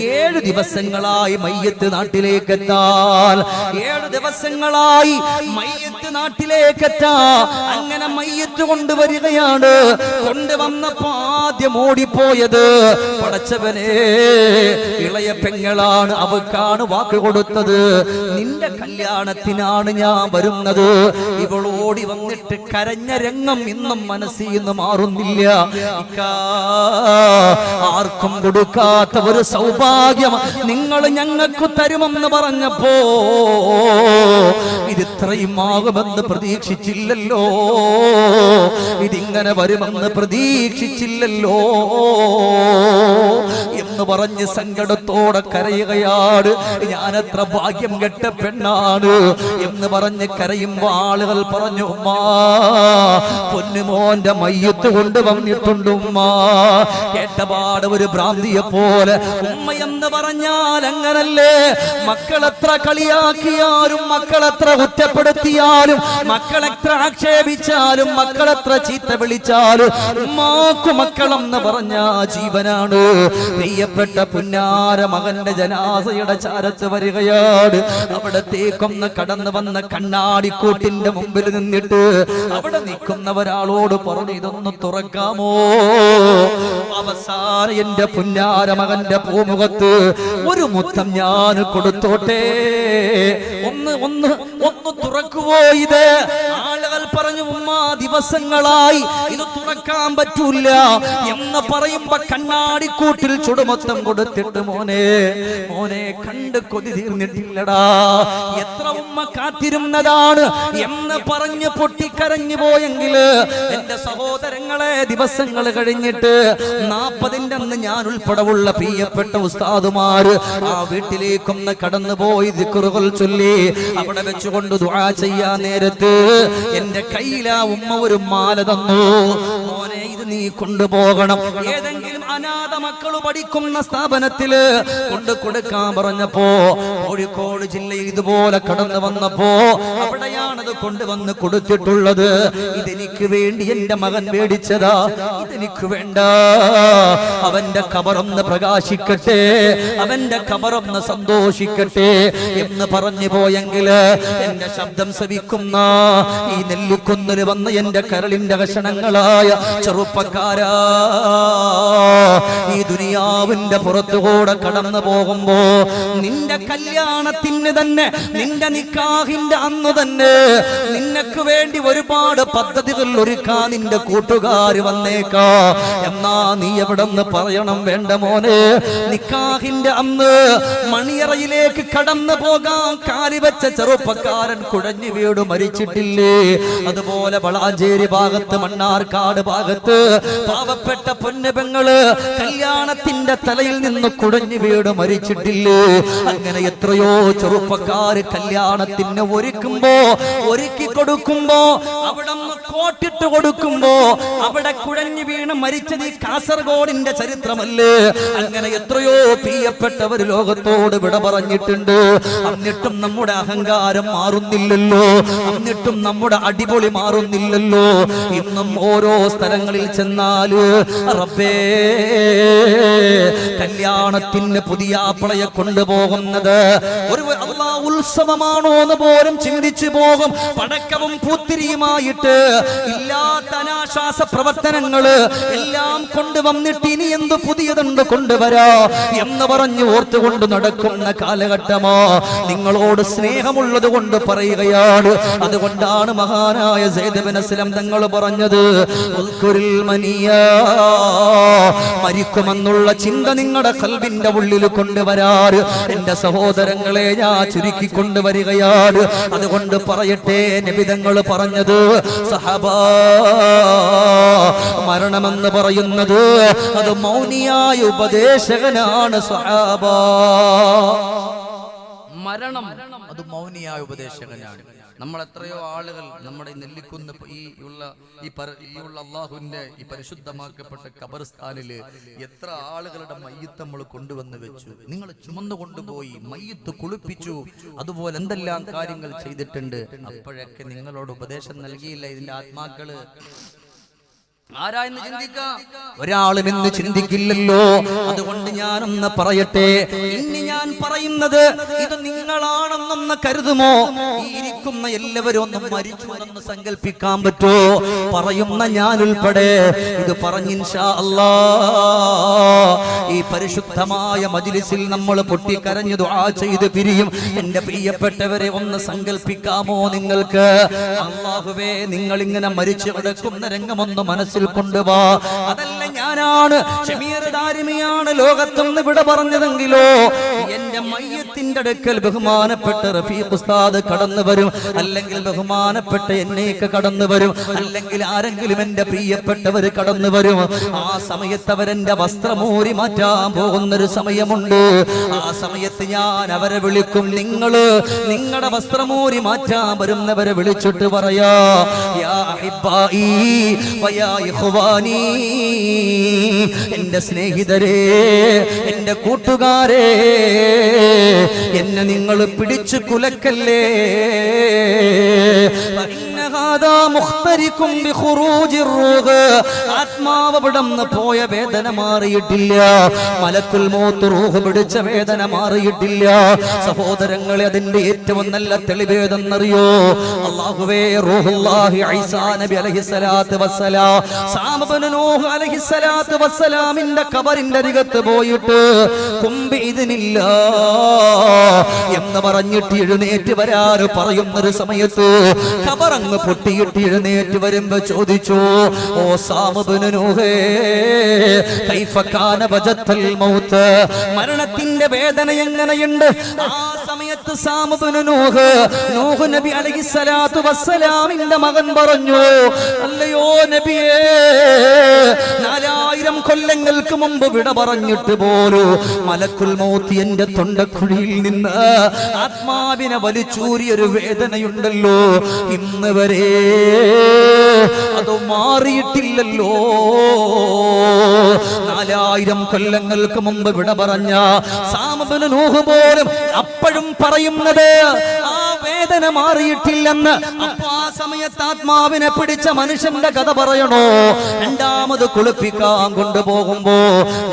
7 ദിവസങ്ങളായി മയ്യത്ത് നാട്ടിലേക്ക് എത്താൻ, 7 ദിവസങ്ങളായി മയ്യത്ത് നാട്ടിലേക്ക് എത്താ. അങ്ങനെ മയ്യത്ത് കൊണ്ടുവരികയാണ്. കൊണ്ടുവന്നപ്പോ ആദ്യം ഓടിപ്പോയത്, പടച്ചവനെ ഇളയ പെങ്ങളാണ്, അവക്കാണ് വാക്ക് കൊടുത്തത്, നിന്റെ കല്യാണത്തിനാണ് ഞാൻ വരുന്നത്. ഇവൾ ഓടി വന്നിട്ട് കരഞ്ഞ രംഗം ഇന്നും മനസ്സിൽ നിന്ന് മാറുന്നില്ല. ആർക്കും കൊടുക്കാത്ത ഒരു സൗഭാഗ്യം നിങ്ങൾ ഞങ്ങൾക്ക് തരുമെന്ന് പറഞ്ഞപ്പോ ഇതിത്രയും ആകുമെന്ന് പ്രതീക്ഷിച്ചില്ലല്ലോ, ഇതിങ്ങനെ വരുമെന്ന് പ്രതീക്ഷിച്ചില്ലല്ലോ എന്ന് പറഞ്ഞ് സങ്കടത്തോടെ കരയുകയാണ്. ഞാനെത്ര ഭാഗ്യം കെട്ട പെണ്ണാണ് എന്ന് പറഞ്ഞ് കരയുമ്പോ ആളുകൾ പറഞ്ഞു, ഉമ്മാ പൊന്നുമോന്റെ മയ്യത്ത് കൊണ്ടുവന്നിട്ടുണ്ട് ഉമ്മ. കേട്ടപാട് ഒരു ഭ്രാന്തിയെ പോലെ. ഉമ്മ എന്ന് പറഞ്ഞാൽ അങ്ങനല്ലേ, മക്കളെത്ര കളിയാക്കിയാലും, മക്കളെത്ര കുറ്റപ്പെടുത്തിയാലും, മക്കളെത്ര ആക്ഷേപിച്ചാലും, മക്കളെത്ര ചീത്ത വിളിച്ചാലും ഉമ്മാക്കു മക്കളെന്ന് പറഞ്ഞ ജീവനാണ്. പ്രിയപ്പെട്ട പുന്നാര മകന്റെ ജനാസയുടെ ചാരത്ത് വരികയാണ്. അവിടത്തേക്കൊന്ന് കടന്നു വന്ന കണ്ണാടിക്കൂട്ടിന്റെ മുമ്പിൽ നിന്നിട്ട് അവിടെ നിൽക്കുന്നവരാളോട് പറഞ്ഞു, ഇതൊന്ന് തുറക്കാമോ? അവസാനം എന്റെ പുന്നാര മകന്റെ പൂമുഖത്ത് ഒരു മുത്തം ഞാൻ കൊടുത്തോട്ടെ, ഒന്ന് ഒന്ന് ഒന്ന് തുറക്കുവോ ഇത്? ആളുകൾ പറഞ്ഞു, ഉമ്മ ദിവസങ്ങളായി ഇത് തുറക്കാൻ പറ്റൂല എന്ന് പറയുമ്പോ കണ്ണാടിക്കൂട്ടിൽ ചുടുമൊത്തം കൊടുത്തിട്ട്, മോനെ മോനെ കണ്ട് കൊതി തീർന്നിട്ടില്ലടാ, എത്ര ഉമ്മ കാത്തിരുന്നതാണ് എന്ന് പറഞ്ഞ് പൊട്ടിക്കരഞ്ഞു പോയെങ്കിൽ എന്റെ സഹോദരങ്ങളെ, ദിവസങ്ങൾ കഴിഞ്ഞിട്ട് 40-ന്റെ അന്ന് ഞാൻ ഉൾപ്പെടെയുള്ള പ്രിയപ്പെട്ട ഉസ്താദുമാര് ആ വീട്ടിലേക്കൊന്ന് കടന്നുപോയി ദിക്റുകൾ ചൊല്ലി അവിടെ വെച്ചുകൊണ്ട് ദുആ ചെയ്യാൻ നേരത്ത് എന്റെ കയ്യിൽ ആ ഉമ്മ ഒരു മാല തന്നു. മോനെ ഇത് നീ കൊണ്ടുപോകണം, ഏതെങ്കിലും അനാഥ മക്കൾ പഠിക്കുന്ന സ്ഥാപനത്തില് കൊണ്ട് കൊടുക്കാൻ പറഞ്ഞപ്പോ കോഴിക്കോട് ജില്ലയിൽ ഇതുപോലെ കടന്നു വന്നപ്പോ അവിടെയാണത് കൊണ്ടുവന്ന് കൊടുത്തിട്ടുള്ളത്. ഇതെനിക്ക് വേണ്ടി എന്റെ മകൻ മേടിച്ചതാ, ഇതെനിക്ക് വേണ്ട, അവന്റെ ഖബറൊന്ന് പ്രകാശിക്കട്ടെ, അവന്റെ ഖബറൊന്ന് സന്തോഷിക്കട്ടെ എന്ന് പറഞ്ഞു പോയെങ്കിൽ എന്റെ ശബ്ദം ശ്രവിക്കുന്ന ഈ നെല്ലിക്കുന്നിൽ വന്ന് എന്റെ കരളിന്റെ കഷണങ്ങളായ ചെറുപ്പക്കാരാ, ഈ ദുനിയാവിന്റെ പുറത്തുകൂടെ കടന്നു പോകുമ്പോ നിന്റെ കല്യാണത്തിന് തന്നെ, നിന്റെ നിക്കാഹിന്റെ അന്ന് തന്നെ നിനക്ക് വേണ്ടി ഒരുപാട് പദ്ധതികൾ ഒരുക്കാൻ നിന്റെ കൂട്ടുകാർ വന്നേക്കാ. എന്നാ നീ എവിടെന്ന് പറയണം, വേണ്ട മോനെ, നിക്കാഹിന്റെ അന്ന് മണിയറയിലേക്ക് കടന്നു പോകാൻ കാലിവെച്ച ചെറുപ്പക്കാരൻ കുഴഞ്ഞു വീട് മരിച്ചിട്ടില്ലേ? അതുപോലെ വളാഞ്ചേരി ഭാഗത്ത്, മണ്ണാർക്കാട് ഭാഗത്ത് പാവപ്പെട്ട പൊന്നുപെങ്ങള് കല്യാണത്തിന്റെ തലയിൽ നിന്ന് കുഴഞ്ഞു വീട് മരിച്ചിട്ടില്ലേ? അങ്ങനെ എത്രയോ ചെറുപ്പക്കാര് കല്യാണത്തിന് ഒരുക്കി കൊടുക്കുമ്പോ അവിടെ കോട്ടിട്ട് കൊടുക്കുമ്പോ അവിടെ കുഴഞ്ഞു വീണ് മരിച്ചത് ഈ കാസർഗോഡിന്റെ ചരിത്രമല്ലേ? അങ്ങനെ എത്രയോ പ്രിയപ്പെട്ടവർ ലോകത്തോട് വിട പറഞ്ഞിട്ടുണ്ട്. എന്നിട്ടും നമ്മുടെ അഹങ്കാരം മാറുന്നില്ലല്ലോ, എന്നിട്ടും നമ്മുടെ അടിപൊളി മാറുന്നില്ലല്ലോ. ഇന്നും ഓരോ സ്ഥലങ്ങളിൽ ചെന്നാല് റബ്ബേ, കല്യാണത്തിന് പുതിയ ആപ്പിളയെ കൊണ്ടുപോകുന്നത് ഒരു ഉത്സവമാണോ എന്ന് പോലും ചിന്തിച്ചു പോകും. പടക്കവും പൂത്തിരിയുമായിട്ട് ഇല്ലാത്ത അനാശാസ പ്രവർത്തനങ്ങള് എല്ലാം കൊണ്ടുവന്നിട്ട് ഇനി എന്ത് പുതിയതുണ്ട് കൊണ്ടുവരാ എന്ന് പറഞ്ഞു ഓർത്തുകൊണ്ട് നടക്കുന്ന കാലഘട്ടമാ. നിങ്ങളോട് സ്നേഹമുള്ളത് കൊണ്ട് പറയുകയാണ്. അതുകൊണ്ടാണ് മഹാനായ സയ്യിദ് ഇബ്നു അസ്ലം തങ്ങൾ പറഞ്ഞത്, മരിക്കുമെന്നുള്ള ചിന്ത നിങ്ങളുടെ ഖൽബിന്റെ ഉള്ളിൽ കൊണ്ടുവരാറ്. എന്റെ സഹോദരങ്ങളെ, ഞാൻ ചുരുക്കി കൊണ്ടുവരികയാണ്. അതുകൊണ്ട് പറയട്ടെ, നബി തങ്ങൾ പറഞ്ഞത്, സഹബാ, മരണമെന്ന് പറയുന്നത് അത് മൗനിയായ ഉപദേശകനാണ്. സഹാബാ, മരണം അത് മൗനിയായ ഉപദേശകനാണ്. നമ്മൾ എത്രയോ ആളുകൾ നമ്മുടെ നെല്ലിക്കുന്ന് ഈ അള്ളാഹുവിന്റെ ഈ പരിശുദ്ധമാക്കപ്പെട്ട ഖബർസ്ഥാനില് എത്ര ആളുകളുടെ മയ്യത്ത് നമ്മൾ കൊണ്ടുവന്ന് വെച്ചു. നിങ്ങൾ ചുമന്നു കൊണ്ടുപോയി മയ്യത്ത് കുളിപ്പിച്ചു, അതുപോലെ എന്തെല്ലാം കാര്യങ്ങൾ ചെയ്തിട്ടുണ്ട്. അപ്പോഴൊക്കെ നിങ്ങളോട് ഉപദേശം നൽകിയില്ല ഇതിന്റെ ആത്മാക്കള്? ആരായെന്ന് ചിന്തിക്കാം, ഒരാളും എന്ന് ചിന്തിക്കില്ലല്ലോ. അതുകൊണ്ട് ഞാനൊന്ന് പറയട്ടെ, ഇനി ഞാൻ പറയുന്നത് ഇത് നിങ്ങളാണെന്നൊന്ന് കരുതുമോ? ഈ ഇരിക്കുന്ന എല്ലാവരും ഒന്ന് മരിച്ചു എന്ന് സങ്കല്പിക്കാൻ പറ്റുമോ? പറയുന്ന ഞാൻ ഉൾപ്പെടെ ഇത് പറഞ്ഞ് ഇൻഷാ അല്ലാഹ് ഈ പരിശുദ്ധമായ മജ്ലിസിൽ നമ്മൾ പൊട്ടിക്കരഞ്ഞു ദുആ ചെയ്ത് പിരിയും. എന്റെ പ്രിയപ്പെട്ടവരെ ഒന്ന് സങ്കല്പിക്കാമോ നിങ്ങൾക്ക്? അല്ലാഹുവേ, നിങ്ങൾ ഇങ്ങനെ മരിച്ചു കിടക്കുന്ന രംഗമൊന്ന് മനസ്സിൽ കൊണ്ടുവാ. അതല്ല ഞാനാണ് ഷമീർ ദാരിമിയാണ് ലോകത്തുനിന്ന് ഇവിടെ പറഞ്ഞതെങ്കിലോ എന്റെ മയ്യത്തിന്റെ അടുക്കൽ ബഹുമാനപ്പെട്ട റഫീഖ് ഉസ്താദ് കടന്നു വരും, അല്ലെങ്കിൽ ബഹുമാനപ്പെട്ട എന്നേക്ക് കടന്നു വരും, അല്ലെങ്കിൽ ആരെങ്കിലും എന്റെ പ്രിയപ്പെട്ടവര് കടന്നു വരും. ആ സമയത്ത് അവരെന്റെ വസ്ത്രമൂരി മാറ്റാൻ പോകുന്നൊരു സമയമുണ്ട്. ആ സമയത്ത് ഞാൻ അവരെ വിളിക്കും. നിങ്ങളുടെ വസ്ത്രമൂരി മാറ്റാൻ വരുന്നവരെ വിളിച്ചിട്ട് പറയാ, യാ അഹിബ്ബായി വയാ ഇഖ്വാനി, എന്റെ സ്നേഹിതരെ, എന്റെ കൂട്ടുകാരെ, എന്നെ നിങ്ങൾ പിടിച്ചു കുലക്കല്ലേ. ആത്മാവ് വിടന്ന് പോയ വേദന മാറിയിട്ടില്ല. മലക്കുൽ മൗത്ത് റൂഹ് പിടിച്ച വേദന മാറിയിട്ടില്ല. സഹോദരങ്ങളെ, അതിന്റെ ഏറ്റവും നല്ല തെളിവേതെന്നറിയോ? അല്ലാഹുവേ, റൂഹുല്ലാഹി ഈസാ നബി അലൈഹിസ്സലാത്തു വസ്സലാം സാം ഇബ്നു നൂഹ് അലൈഹിസ്സലാത്തു വസ്സലാമിന്റെ ഖബറിന്റെ അരികത്ത് പോയിട്ട് കുംബി ഇതിനില്ല എന്ന് പറഞ്ഞിട്ട് എഴുന്നേറ്റ് വരാറ് പറയുന്നൊരു സമയത്ത് ഖബറങ്ങ് പൊട്ടിയിട്ട് എഴുന്നേറ്റ് വരുമ്പോ ചോദിച്ചു, ഓ സാം ഇബ്നു നൂഹേ, കൈഫ കാന വജത്തൽ മൗത്ത്, മരണത്തിന്റെ വേദന എങ്ങനെയുണ്ട്? ആ സമയത്ത് സാം ഇബ്നു നൂഹ് നബി അലൈഹിസ്സലാത്തു വസ്സലാമിന്റെ മകൻ പറഞ്ഞു, അല്ലയോ നബിയേ, 4000 കൊല്ലങ്ങൾക്ക് മുമ്പ് വിട പറഞ്ഞിട്ട് പോലും മലക്കുൽ മൗത്ത് എന്റെ തൊണ്ടക്കുഴിയിൽ നിന്ന് ആത്മാവിനെ വലിച്ചൂരിയൊരു വേദനയുണ്ടല്ലോ, ഇന്ന് വരെ അത് മാറിയിട്ടില്ലല്ലോ. 4000 കൊല്ലങ്ങൾക്ക് മുമ്പ് വിട പറഞ്ഞ സാം ഇബ്നു നൂഹ് പോലും അപ്പോഴും പറയുന്നത് ആ വേദന മാറിയിട്ടില്ലെന്ന്. അപ്പൊ ആ സമയത്ത് ആത്മാവിനെ പിടിച്ച മനുഷ്യന്റെ കഥ പറയണോ? രണ്ടാമത് കുളിപ്പിക്കാൻ കൊണ്ടുപോകുമ്പോ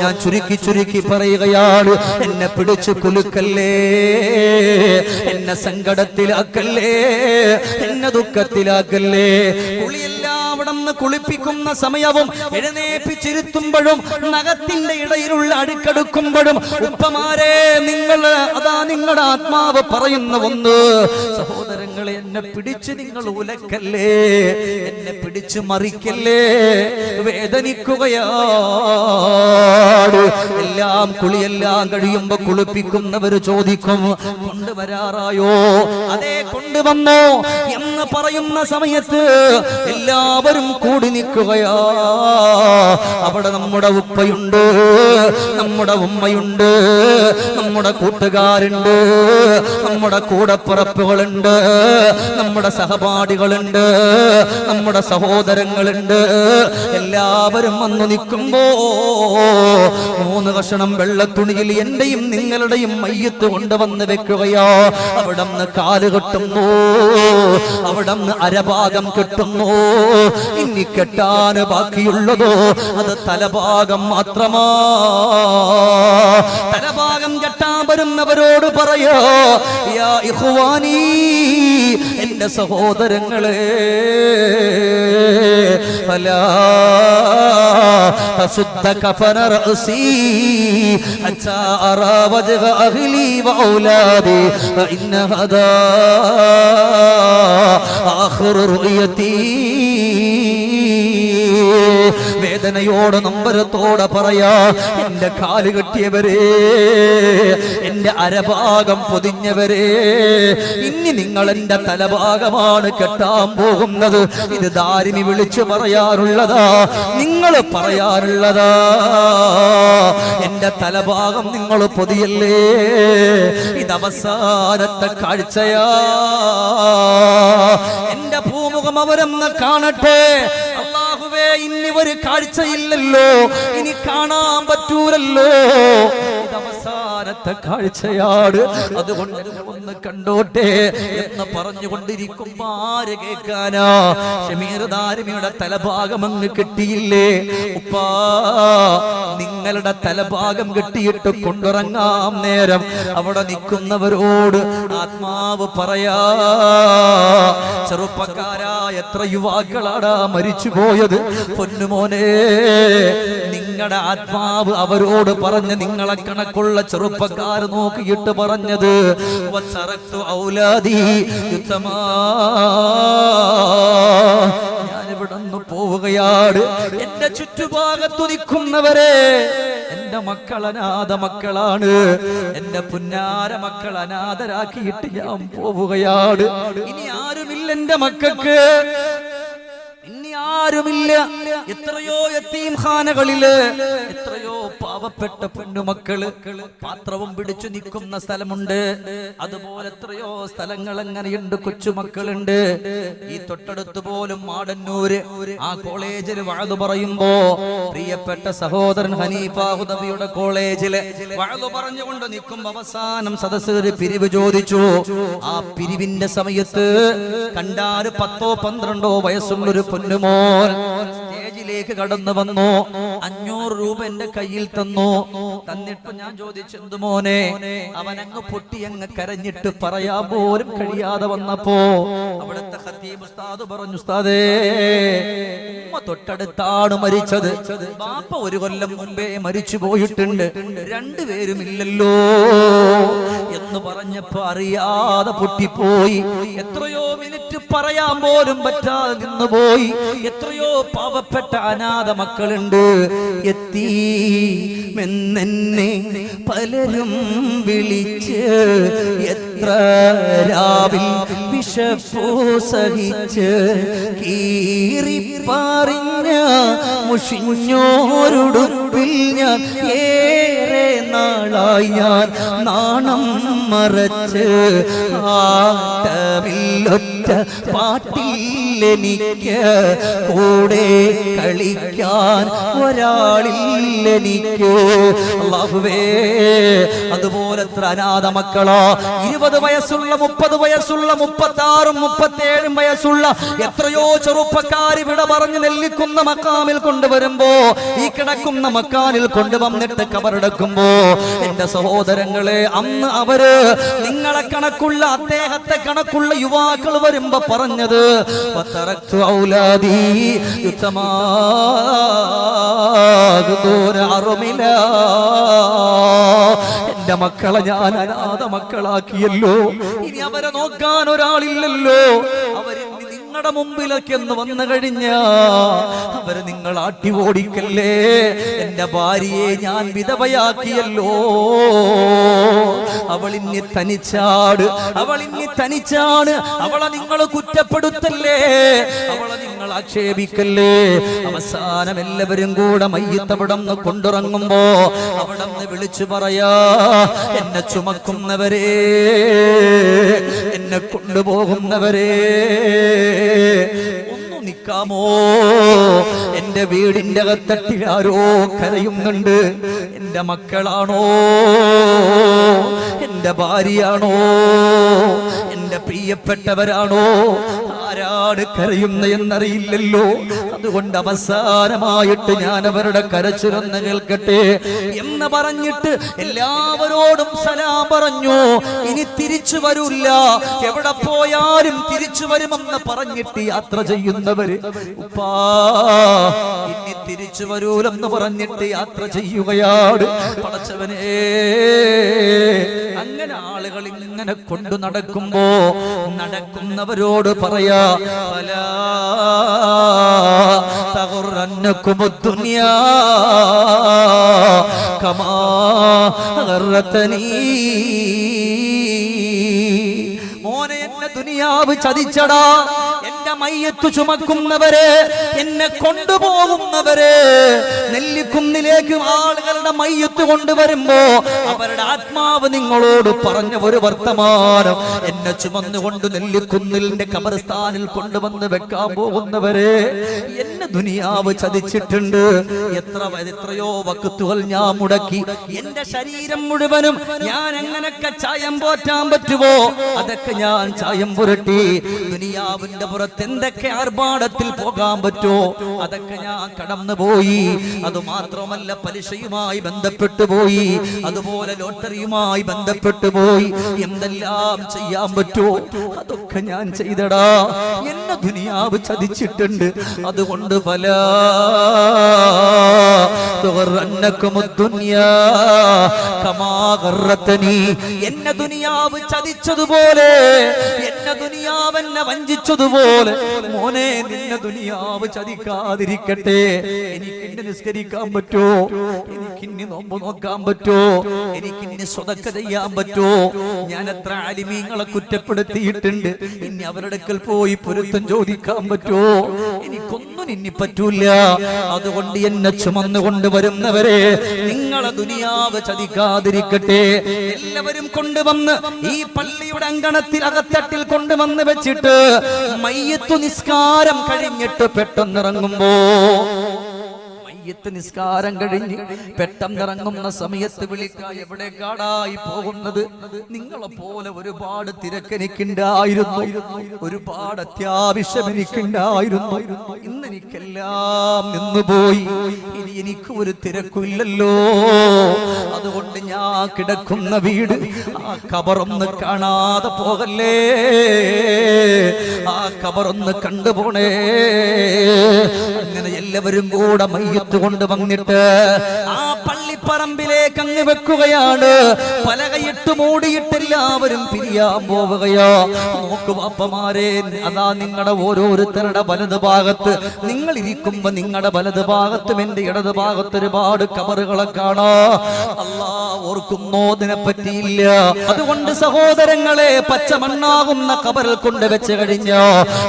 ഞാൻ ചുരുക്കി പറയുകയാണ്, എന്നെ പിടിച്ചു കുലുക്കല്ലേ, എന്നെ സങ്കടത്തിലാക്കല്ലേ, എന്നെ ദുഃഖത്തിലാക്കല്ലേ. അവിടെന്ന് കുളിപ്പിക്കുന്ന സമയവും എഴുന്നേപ്പിച്ചിരുത്തുമ്പോഴും നഖത്തിന്റെ ഇടയിലുള്ള അടുക്കെടുക്കുമ്പോഴും ഉപ്പമാരെ, നിങ്ങളുടെ ആത്മാവ് പറയുന്ന ഒന്ന്, സഹോദരങ്ങളെ, എന്നെ പിടിച്ച് നിങ്ങൾ ഉലക്കല്ലേ, എന്നെ പിടിച്ച് മറിക്കല്ലേ, വേദനിക്കുകയാണ്. കുളിയെല്ലാം കഴിയുമ്പോ കുളിപ്പിക്കുന്നവര് ചോദിക്കും, കൊണ്ടുവരാറായോ? അതേ, കൊണ്ടുവന്നോ എന്ന് പറയുന്ന സമയത്ത് എല്ലാവരും കൂടി നിൽക്കുകയാ. അവിടെ നമ്മുടെ ഉപ്പയുണ്ട്, നമ്മുടെ ഉമ്മയുണ്ട്, നമ്മുടെ കൂട്ടുകാരുണ്ട്, നമ്മുടെ കൂടപ്പിറപ്പുകളുണ്ട്, നമ്മുടെ സഹപാഠികളുണ്ട്, നമ്മുടെ സഹോദരങ്ങളുണ്ട്. എല്ലാവരും വന്നു നിൽക്കുമ്പോ 3 കഷണം വെള്ളത്തുണിയിൽ എന്റെയും നിങ്ങളുടെയും മയ്യത്ത് കൊണ്ടുവന്ന് വെക്കുകയോ. അവിടന്ന് കാല് കെട്ടുന്നു, അവിടന്ന് അരഭാഗം കെട്ടുന്നു. ഇനി കെട്ടാൻ ബാക്കിയുള്ളതോ അത് തലഭാഗം മാത്രമാ. തലഭാഗം കെട്ടാൻ വരുന്നവരോട് പറയോ, യാ ഇഖ്വാനി, എന്റെ സഹോദരങ്ങളെ, ഫലാ തസുദ്ദ കഫന റഅസി ഹത്താ അറാ വജ്ഹ അഹ്ലി വഔലാദി ഫഇന്ന ഹദാ ആഖിറു റുയതി. വേദനയോടെ നമ്പരത്തോടെ പറയാ, എന്റെ കാല് കെട്ടിയവരെ, എന്റെ അരഭാഗം പൊതിഞ്ഞവരെ, ഇനി നിങ്ങൾ എന്റെ തലഭാഗമാണ് കെട്ടാൻ പോകുന്നത്. ഇത് ദാരിമി വിളിച്ചു പറയാറുള്ളതാ, നിങ്ങൾ പറയാറുള്ളതാ. എന്റെ തലഭാഗം നിങ്ങൾ പൊതിയല്ലേ, ഇത് അവസാനത്തെ കാഴ്ചയാ. എന്റെ ഭൂമുഖം അവരൊന്ന് കാണട്ടെ. അല്ലാഹുവേ, ഇനി ഒരു കാഴ്ചയില്ലല്ലോ, ഇനി കാണാൻ പറ്റൂലല്ലോ. ഇത് അവസാന അവസാനത്തെ കാഴ്ചയാണ്, അതുകൊണ്ട് ഒന്ന് കണ്ടോട്ടെ എന്ന് പറഞ്ഞുകൊണ്ടിരിക്കുമ്പോ ആര് കേൾക്കാനാ? ഷമീർ ദാരിമിയുടെ തലഭാഗം അങ്ങ് കിട്ടിയില്ലേ? ഉപ്പാ, നിങ്ങളുടെ തലഭാഗം കിട്ടിയിട്ട് കൊണ്ടിറങ്ങാം നേരം അവിടെ നിൽക്കുന്നവരോട് ആത്മാവ് പറയാ, ചെറുപ്പക്കാരാ, എത്ര യുവാക്കളാടാ മരിച്ചുപോയത്. പൊന്നുമോനെ, നിങ്ങളുടെ ആത്മാവ് അവരോട് പറഞ്ഞ്, നിങ്ങളെ കണക്കുള്ള ചെറുപ്പക്കാർ നോക്കിയിട്ട് പറഞ്ഞത്, ഞാനിവിടെ നിന്ന് പോവുകയാണ്. എന്റെ ചുറ്റുഭാഗത്തു നിൽക്കുന്നവരെ, എന്റെ മക്കൾ അനാഥ മക്കളാണ്, എന്റെ പുന്നാര മക്കൾ അനാഥരാക്കിയിട്ട് ഞാൻ പോവുകയാണ്. ഇനി ആരുമില്ല എന്റെ മക്കൾക്ക്, ഇനി ആരുമില്ല. എത്രയോ യതീംഖാനകളില് എത്രയോ പാവപ്പെട്ട പെണ്ണുമക്കള് പാത്രവും പിടിച്ചു നിൽക്കുന്ന സ്ഥലമുണ്ട്. അതുപോലെ എത്രയോ സ്ഥലങ്ങൾ അങ്ങനെയുണ്ട്, കൊച്ചുമക്കളുണ്ട്. ഈ തൊട്ടടുത്ത് പോലും മാടന്നൂര് ആ കോളേജിൽ വഅദ് പറയുമ്പോ, പ്രിയപ്പെട്ട സഹോദരൻ ഹനീഫ ഹുദവിയുടെ കോളേജില് വഅദ് പറഞ്ഞുകൊണ്ട് നിൽക്കുമ്പോ അവസാനം സദസ്സ് പിരിവ് ചോദിച്ചു. ആ പിരിവിന്റെ സമയത്ത് കണ്ടാല് 10-12 വയസ്സുള്ളൊരു പൊന്നുമോൻ സ്റ്റേജിലേക്ക് കടന്നു വന്നു. 500 രൂപ എന്റെ കയ്യിൽ തന്നു. തന്നിട്ട് ഞാൻ ചോദിച്ചു, എന്തു മോനെ? അവനങ്ങ് പൊട്ടി അങ്ങ് കരഞ്ഞിട്ട് പറയാൻ പോലും കഴിയാതെ വന്നപ്പോ അവിടുത്തെ ഖതീബ് ഉസ്താദ് പറഞ്ഞു, ഉസ്താദേ, ഉമ്മ തൊട്ടടുത്താണ് മരിച്ചത്, ബാപ്പ 1 കൊല്ലം മുമ്പേ മരിച്ചു പോയിട്ടുണ്ട്, 2 പേരും ഇല്ലല്ലോ എന്ന് പറഞ്ഞപ്പോ അറിയാതെ പൊട്ടിപ്പോയി. എത്രയോ മിനിറ്റ് പറയാൻ പോലും പറ്റാതെ നിന്നുപോയി. എത്രയോ പാവപ്പെട്ട അനാഥ മക്കളുണ്ട്. എത്തീമെന്നെ പലരും വിളിച്ച്, എത്ര രാവിൽ വിശപ്പു സഹിച്ച്, കീറിപ്പറിഞ്ഞ മുഷിഞ്ഞോരുടുപ്പിൽ ഞാൻ ഏറെ നാളായി ഞാൻ നാണം മറച്ച്, ആട്ടമില്ലൊറ്റ പാട്ടില്ലെനിക്ക്, കൂടെ കളിക്കാൻ ഒരാളില്ലെനിക്ക്. അല്ലാഹുവേ, അതുപോലെ എത്ര അനാഥ മക്കളോ, 20 വയസ്സുള്ള, 30 വയസ്സുള്ള, 36, 37 വയസ്സുള്ള എത്രയോ ചെറുപ്പക്കാർ ഇവിടെ പറഞ്ഞ് നെല്ലിക്കുന്ന മക്കാമിൽ കൊണ്ടുവരുമ്പോ, ഈ കിടക്കുന്ന മക്കാനിൽ കൊണ്ടുവന്നിട്ട് കബറടക്കുമ്പോ, എന്റെ സഹോദരങ്ങളെ, അന്ന് അവര് നിങ്ങളെ കണക്കുള്ള, അദ്ദേഹത്തെ കണക്കുള്ള യുവാക്കൾ വരുമ്പോ പറഞ്ഞത്, എന്റെ മക്കളെ ഞാൻ അനാഥ മക്കളാക്കിയല്ലോ, ഇനി അവരെ നോക്കാൻ ഒരാളില്ലല്ലോ, അവര് നിങ്ങളുടെ മുമ്പിലേക്ക് എന്ന് വന്നു കഴിഞ്ഞ അവര് നിങ്ങൾ ആട്ടി ഓടിക്കല്ലേ. എന്റെ ഭാര്യയെ ഞാൻ വിധവയാക്കിയല്ലോ, അവളിന്നി തനിച്ചാട്, അവളിന്നി തനിച്ചാണ്, അവളെ നിങ്ങൾ കുറ്റപ്പെടുത്തല്ലേ, അവളെ നിങ്ങൾ ആക്ഷേപിക്കല്ലേ. അവസാനം എല്ലാവരും കൂടെ മയ്യത്തവിടം കൊണ്ടിറങ്ങുമ്പോ അവിടെ വിളിച്ചു പറയാ, എന്നെ ചുമക്കുന്നവരെ, എന്നെ കൊണ്ടുപോകുന്നവരെ, ഒന്നു നിൽക്കാമോ? എന്റെ വീടിന്റെ അകത്തട്ടിൽ ആരോ കരയുന്നുണ്ട്. എന്റെ മക്കളാണോ? എന്റെ ഭാര്യയാണോ? എന്റെ പ്രിയപ്പെട്ടവരാണോ? ആരാണ് കരയുന്ന എന്നറിയില്ലല്ലോ. അതുകൊണ്ട് അവസാനമായിട്ട് ഞാൻ അവരുടെ കരച്ചിലൊന്ന് കേൾക്കട്ടെ എന്ന് പറഞ്ഞിട്ട് എല്ലാവരോടും സലാം പറഞ്ഞു. ഇനി തിരിച്ചു വരൂല്ല, എവിടെ പോയാലും തിരിച്ചു വരുമെന്ന് പറഞ്ഞിട്ട് യാത്ര ചെയ്യുന്നവര്, ഉപ്പാ ഇനി തിരിച്ചു വരൂലെന്ന് പറഞ്ഞിട്ട് യാത്ര ചെയ്യുകയാണ്. പടച്ചവനെ, അങ്ങനെ ആളുകൾ ഇങ്ങനെ കൊണ്ടു നടക്കുമ്പോ നടക്കുന്നവരോട് പറയാ, ഫലാ തഗുറന്നകുമുദ്ദുനിയാ കമാ ഗറതനീ. മോനെ, എന്നെ ദുനിയാവ് ചതിച്ചടാ, എന്റെ എന്നെ മയ്യത്ത് ചുമക്കുന്നവരെ, എന്നെ കൊണ്ടുപോകുന്നവരെ, നെല്ലിക്കുന്നിലേക്ക് ആളുകളുടെ മയ്യത്ത് കൊണ്ടുവരുമ്പോ അവരുടെ ആത്മാവ് നിങ്ങളോട് പറഞ്ഞ ഒരു വർത്തമാനം, എന്നെ ചുമന്നുകൊണ്ട് നെല്ലിക്കുന്നിലിന്റെ ഖബർസ്ഥാനിൽ കൊണ്ടുവന്ന് വെക്കാൻ പോകുന്നവരെ, എന്നെ ദുനിയാവ് ചതിച്ചിട്ടുണ്ട്. എത്രയോ വക്തുകൾ ഞാൻ മുടക്കി, എന്റെ ശരീരം മുഴുവനും ഞാൻ എങ്ങനൊക്കെ ചായം പോറ്റാൻ പറ്റുമോ അതൊക്കെ ഞാൻ ചായം പുരട്ടി. ദുനിയാവിന്റെ പുറത്ത് എന്തൊക്കെ ആർഭാടത്തിൽ പോകാൻ പറ്റുമോ അതൊക്കെ ഞാൻ കടന്നുപോയി. അത് മാത്രമല്ല, പലിശയുമായി ബന്ധപ്പെട്ടു പോയി, അതുപോലെ ലോട്ടറിയുമായി ബന്ധപ്പെട്ടു പോയി. എന്തെല്ലാം ചെയ്യാൻ പറ്റുമോ അതൊക്കെ ഞാൻ ചെയ്തടാ. എന്നെ ദുനിയാവ് ചതിച്ചിട്ടുണ്ട്. അതുകൊണ്ട് പല എന്നെ ദുനിയാവ് ചതിച്ചതുപോലെ, എന്നെ ദുനിയാവ് എന്നെ വഞ്ചിച്ചതുപോലെ, മോനെ നിന്നെ ദുനിയാവ് ചതിക്കാതിരിക്കട്ടെ. എനിക്കിന്നെ നിസ്കരിക്കാൻ പറ്റോ, എനിക്കിന്നി നോമ്പ് നോക്കാൻ പറ്റോ, എനിക്കിന്നി സ്വതക്ക ചെയ്യാൻ പറ്റോ? ഞാൻ എത്ര ആലിമീങ്ങളെ കുറ്റപ്പെടുത്തിയിട്ടുണ്ട്. ഇനി അവരുടെ അടുക്കൽ പോയി പൊരുത്തം ചോദിക്കാൻ പറ്റോ? എനിക്കൊന്നും ഇനി പറ്റൂല. അതുകൊണ്ട് എന്നെ ചുമന്നു കൊണ്ടുവരുന്നവരെ, നിങ്ങളെ ദുനിയാവ് ചതിക്കാതിരിക്കട്ടെ. എല്ലാവരും കൊണ്ടുവന്ന് ഈ പള്ളിയുടെ അങ്കണത്തിൽ അകത്തട്ടിൽ കൊണ്ടുവന്ന് വെച്ചിട്ട് മയ്യത്തു നിസ്കാരം കഴിഞ്ഞിട്ട് പെട്ടെന്നിറങ്ങുമ്പോ, മയ്യത്ത് നിസ്കാരം കഴിഞ്ഞ് പെട്ടെന്നിറങ്ങുന്ന സമയത്ത് വിളിക്കാ, എവിടേക്കാടായി പോകുന്നത്? നിങ്ങളെ പോലെ ഒരുപാട് തിരക്കെനിക്കുണ്ടായിരുന്നു, ഒരുപാട് അത്യാവശ്യം എനിക്കുണ്ടായിരുന്നു. ഇന്ന് എനിക്കെല്ലാം നിന്നുപോയി. ഇനി എനിക്ക് ഒരു തിരക്കില്ലല്ലോ. അതുകൊണ്ട് ഞാൻ കിടക്കുന്ന വീട്, ആ ഖബറൊന്ന് കാണാതെ പോകല്ലേ, ആ ഖബറൊന്ന് കണ്ടുപോണേ. അങ്ങനെ എല്ലാവരും കൂടെ മയ്യത്ത് കൊണ്ട് വന്നിട്ട് ആ പള്ളിപ്പറമ്പിലേക്ക് അങ്ങ് വെക്കുകയാണ്. പലകയിട്ട് മൂടിയിട്ട് എല്ലാവരും പിരിയാൻ പോവുകയോ. നോക്കു വാപ്പമാരെ, അതാ നിങ്ങളുടെ ഓരോരുത്തരുടെ വലത് ഭാഗത്ത്, നിങ്ങൾ ഇരിക്കുമ്പോ നിങ്ങളുടെ വലത് ഭാഗത്തും എന്റെ ഇടത് ഭാഗത്ത് ഒരുപാട് കബറുകളെ കാണാ. അല്ലാ ഓർക്കുന്നോ? അതിനെ പറ്റിയില്ല. അതുകൊണ്ട് സഹോദരങ്ങളെ, പച്ചമണ്ണാകുന്ന കബറിൽ കൊണ്ട് വെച്ച് കഴിഞ്ഞോ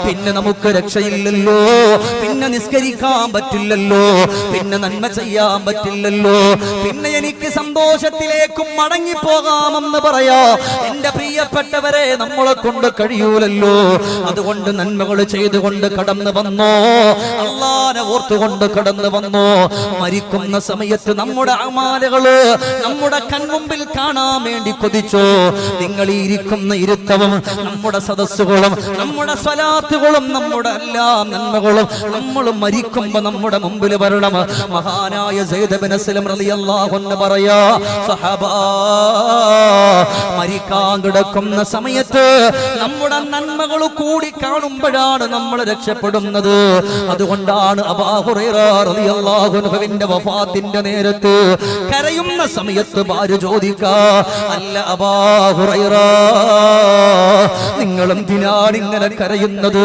പിന്നെ നമുക്ക് രക്ഷയില്ലല്ലോ. പിന്നെ നിസ്കരിക്കാൻ പറ്റില്ലല്ലോ, പിന്നെ നന്മ ചെയ്യാൻ പറ്റില്ലല്ലോ, പിന്നെ എനിക്ക് സന്തോഷത്തിലേക്കും മടങ്ങിപ്പോകാമെന്ന് പറയാ എന്റെ പ്രിയപ്പെട്ടവരെ നമ്മളെ കൊണ്ട് കഴിയൂലല്ലോ. അതുകൊണ്ട് നന്മകൾ ചെയ്തുകൊണ്ട് കടന്നു വന്നോ, അല്ലാഹുവിനെ ഓർത്തുകൊണ്ട് കടന്നു വന്നോ. മരിക്കുന്ന സമയത്ത് നമ്മുടെ അമാലുകള് നമ്മുടെ കൺമുമ്പിൽ കാണാൻ വേണ്ടി കൊതിച്ചോ. നിങ്ങൾ ഈ ഇരിക്കുന്ന ഇരുത്തവും നമ്മുടെ സദസ്സുകളും നമ്മുടെ സ്വലാത്തുകളും നമ്മുടെ എല്ലാ നന്മകളും നമ്മൾ മരിക്കുമ്പോ നമ്മുടെ മുമ്പിൽ വരണം. മഹാനായ സയ്യിദ് ഇബ്നു അസ്ലം റളിയല്ലാഹു അൻഹു പറയാ, സഹാബാ, മരിക്കാൻ കിടക്കുന്ന സമയത്ത് നമ്മുടെ നന്മകൾ കൂടി കാണുമ്പോഴാണ് നമ്മൾ രക്ഷപ്പെടുന്നത്. അതുകൊണ്ടാണ് അബൂ ഹുറൈറ റളിയല്ലാഹു അൻഹുവിന്റെ വഫാത്തിന്റെ നേരത്ത് കരയുന്ന സമയത്ത് ഭാര്യ ചോദിക്കാ, അല്ല അബൂ ഹുറൈറ, നിങ്ങൾ എന്തിനാണ് ഇങ്ങനെ കരയുന്നത്?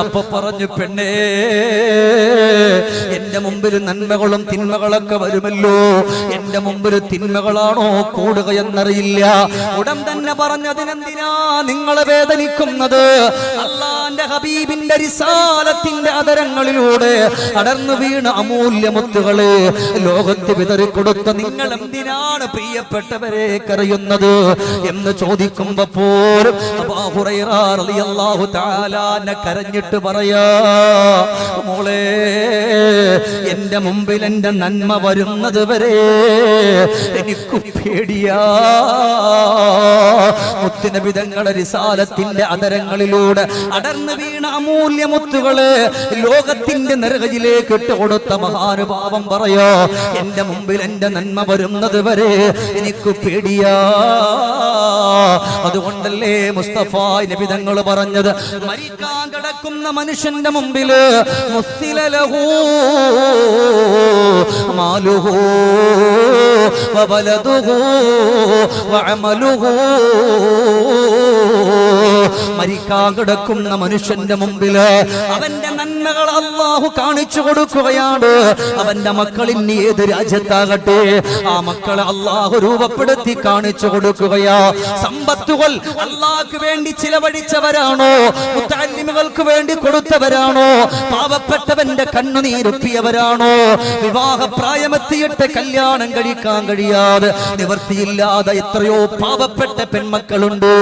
അപ്പൊ പറഞ്ഞു, പെണ്ണേ, എന്റെ മുമ്പിൽ നന്മകളും തിന്മകളൊക്കെ വരുമല്ലോ, എന്റെ മുമ്പിൽ തിന്മകളാണോ കൂടുകയെന്നറിയില്ല. ഉടൻ തന്നെ പറഞ്ഞതിനെന്തിനാ നിങ്ങൾ വേദനിക്കുന്നത്? അല്ലാഹുവിന്റെ ഹബീബിന്റെ റിസാലത്തിന്റെ അതരങ്ങളിലൂടെ അടർന്നു വീണ അമൂല്യ മുത്തുകളെ ലോകത്ത് വിതറിക്കൊടുത്ത നിങ്ങൾ എന്തിനാണ് പ്രിയപ്പെട്ടവരെ കരയുന്നത് എന്ന് ചോദിക്കുമ്പോ പോലും അബൂ ഹുറൈറ റളിയല്ലാഹു തആല കരഞ്ഞിട്ട് പറയാ, മോളെ, എന്റെ മുമ്പിൽ എന്റെ നന്മ വരുന്നത് വരെ എനിക്ക് പേടിയാ. മുത്തുനബി തങ്ങളുടെ റിസാലത്തിന്റെ അതരങ്ങളിലൂടെ അടർന്നു വീണ അമൂല്യ മുത്തുകള് ലോകത്തിന്റെ നെറുകയിലേക്ക് ഇട്ടുകൊടുത്ത മഹാനുഭാവം പറയാ, എന്റെ മുമ്പിൽ എന്റെ നന്മ വരുന്നത് വരെ എനിക്ക് പേടിയാ. അതുകൊണ്ടല്ലേ മുസ്തഫ നബി തങ്ങൾ പറഞ്ഞത്, മരിക്കാൻ കിടക്കുന്ന മനുഷ്യന്റെ മുമ്പില് മുസ്തിലലഹു മാലുഹു വവലദുഹു വഅമലുഹു. മരിക്കാൻ കിടക്കുന്ന മനുഷ്യന്റെ മുമ്പില് അവന്റെ നന്മകൾ അല്ലാഹു കാണിച്ചു കൊടുക്കുകയാണ്. അവന്റെ മക്കൾ ഇനി ഏത് രാജ്യത്താകട്ടെ ആ മക്കളെ അല്ലാഹു രൂപപ്പെടുത്തി കാണിച്ചു കൊടുക്കുകയാ. സമ്പത്തുകൾ അല്ലാഹുക്ക് വേണ്ടി ചിലവഴിച്ചവരാണോ, മുത്തഅല്ലിമുകൾക്ക് വേണ്ടി കൊടുത്തവരാണോ, പാവപ്പെട്ടവന്റെ കണ്ണുനീരൊപ്പിയവരാണോ, വിവാഹപ്രായമെത്തിയിട്ട് കല്യാണം കഴിക്കാൻ കഴിയാതെ നിവർത്തിയില്ലാതെ എത്രയോ പാവപ്പെട്ട പെൺമക്കളുണ്ട്,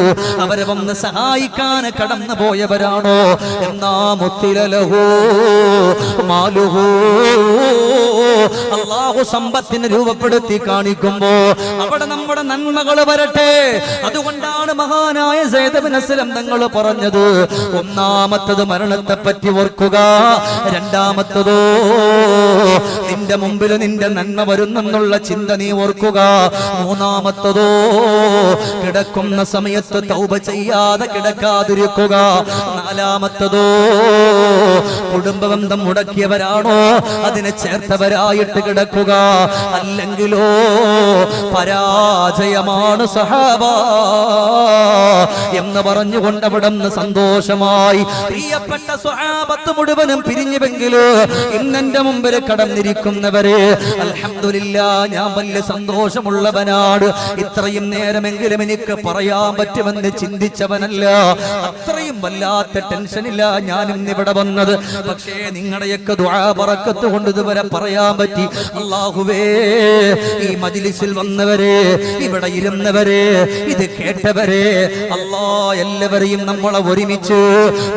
അവരെ വന്ന് സഹായിക്കാൻ കടന്നു പോയവരാണോ? എന്നാ മുത്തിലലഹോ മാലുഹോ അല്ലാഹു സമ്പത്തിനെ രൂപപ്പെടുത്തി കാണിക്കുമ്പോ അവിടെ നമ്മുടെ നന്മകൾ വരട്ടെ. അതുകൊണ്ടാണ് മഹാനായ സയ്യിദ് ഇബ്നു അസ്ലം തങ്ങൾ പറഞ്ഞത്, ഒന്നാമത്തത് മരണത്തെ പറ്റി ഓർക്കുക, രണ്ടാമത്തതോ നിന്റെ മുമ്പിൽ നിന്റെ നന്മ വരുന്നെന്നുള്ള ചിന്ത നീ ഓർക്കുക, മൂന്നാമത്തതോ കിടക്കുന്ന സമയത്ത് തൗബ ചെയ്യാതെ കിടക്കാതിരിക്കുക, നാലാമത്തതോ കുടുംബബന്ധം മുടക്കിയവരാണോ അതിനെ ചേർത്തവരായിട്ട് കിടക്കുക, അല്ലെങ്കിലോ പരാജയമാണ് സഹാബ എന്ന് പറഞ്ഞുകൊണ്ട് അവിടെ നിന്ന് സന്തോഷമായി പ്രിയപ്പെട്ട സ്വഹാബത്ത് മുഴുവനും പിരിഞ്ഞുവെങ്കില് ഇന്നെന്റെ മുമ്പിൽ കടന്നിരിക്കുന്നവരെ അൽഹംദുലില്ലാ ഞാൻ വലിയ സന്തോഷമുള്ളവനാണ്. ഇത്രയും നേരമെങ്കിലും എനിക്ക് പറയാൻ പറ്റുമെന്ന് ചിന്തിച്ചവനല്ല, അത്രയും വല്ലാത്ത ടെൻഷനില്ല ഞാൻ ഇന്നിവിടെ വന്നത്. പക്ഷേ നിങ്ങളുടെയൊക്കെ ദുആ ബറക്കത്ത് കൊണ്ട് ഇതുവരെ പറയാൻ പറ്റി. അല്ലാഹുവേ ഈ മജ്ലിസിൽ വന്നവരെ, ഇവിടെ ഇരുന്നവരെ, ഇത് കേട്ടവരെ അല്ലാ എല്ലാവരെയും നമ്മളെ ഒരുമിച്ച്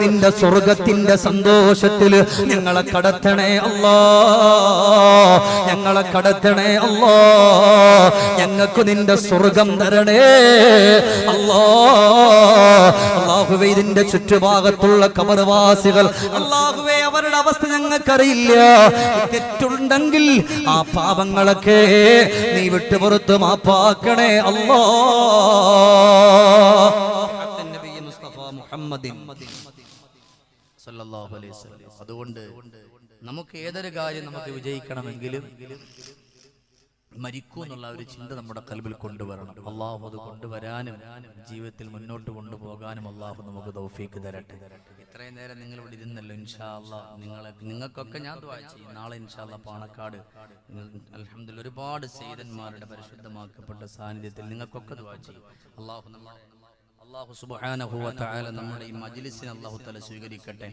നിന്റെ സ്വർഗത്തിന്റെ സന്തോഷത്തിൽ ഞങ്ങളെ കടത്തണേ അല്ലാ, ഞങ്ങളെ കടത്തണേ അല്ലാ, ഞങ്ങൾക്ക് നിന്റെ സ്വർഗം തരണേ അല്ലാ. അല്ലാഹുവേ ഇതിന്റെ ചുറ്റുഭാഗത്തുള്ള ഖബർവാസികൾ അല്ലാഹുവേ അവരുടെ അവസ്ഥ ഞങ്ങൾക്കറിയില്ല, തെറ്റുണ്ടെങ്കിൽ ആ പാപങ്ങളൊക്കെ നീ വിട്ടുപുറത്ത് മാപ്പാക്കണേ അല്ലാ. അതുകൊണ്ട് നമുക്ക് ഏതൊരു കാര്യം നമുക്ക് വിജയിക്കണമെങ്കിലും മരിക്കൂ എന്നുള്ള ഒരു ചിന്ത നമ്മുടെ കൽബിൽ കൊണ്ടുവരണം. അള്ളാഹു അത് കൊണ്ടുവരാനും ജീവിതത്തിൽ മുന്നോട്ട് കൊണ്ടുപോകാനും അള്ളാഹു നമുക്ക് തൗഫീക്ക് തരട്ടെ. ഇത്രയും നേരം നിങ്ങൾ ഇവിടെ ഇരുന്നല്ലോ, ഇൻഷാ അല്ലാഹ് നിങ്ങൾക്കൊക്കെ ഞാൻ ദുആ ചെയ്യും. നാളെ ഇൻഷാ അല്ലാഹ് പാണക്കാട് അൽഹംദുലില്ലാഹ് ഒരുപാട് സയ്യിദന്മാരുടെ പരിശുദ്ധമാക്കപ്പെട്ട സാന്നിധ്യത്തിൽ നിങ്ങൾക്കൊക്കെ ദുആ ചെയ്യും. അള്ളാഹു സുബ്ഹാനഹു വ തആല നമ്മുടെ ഈ മജ്ലിസിനെ അല്ലാഹു തആല സ്വീകരിക്കട്ടെ.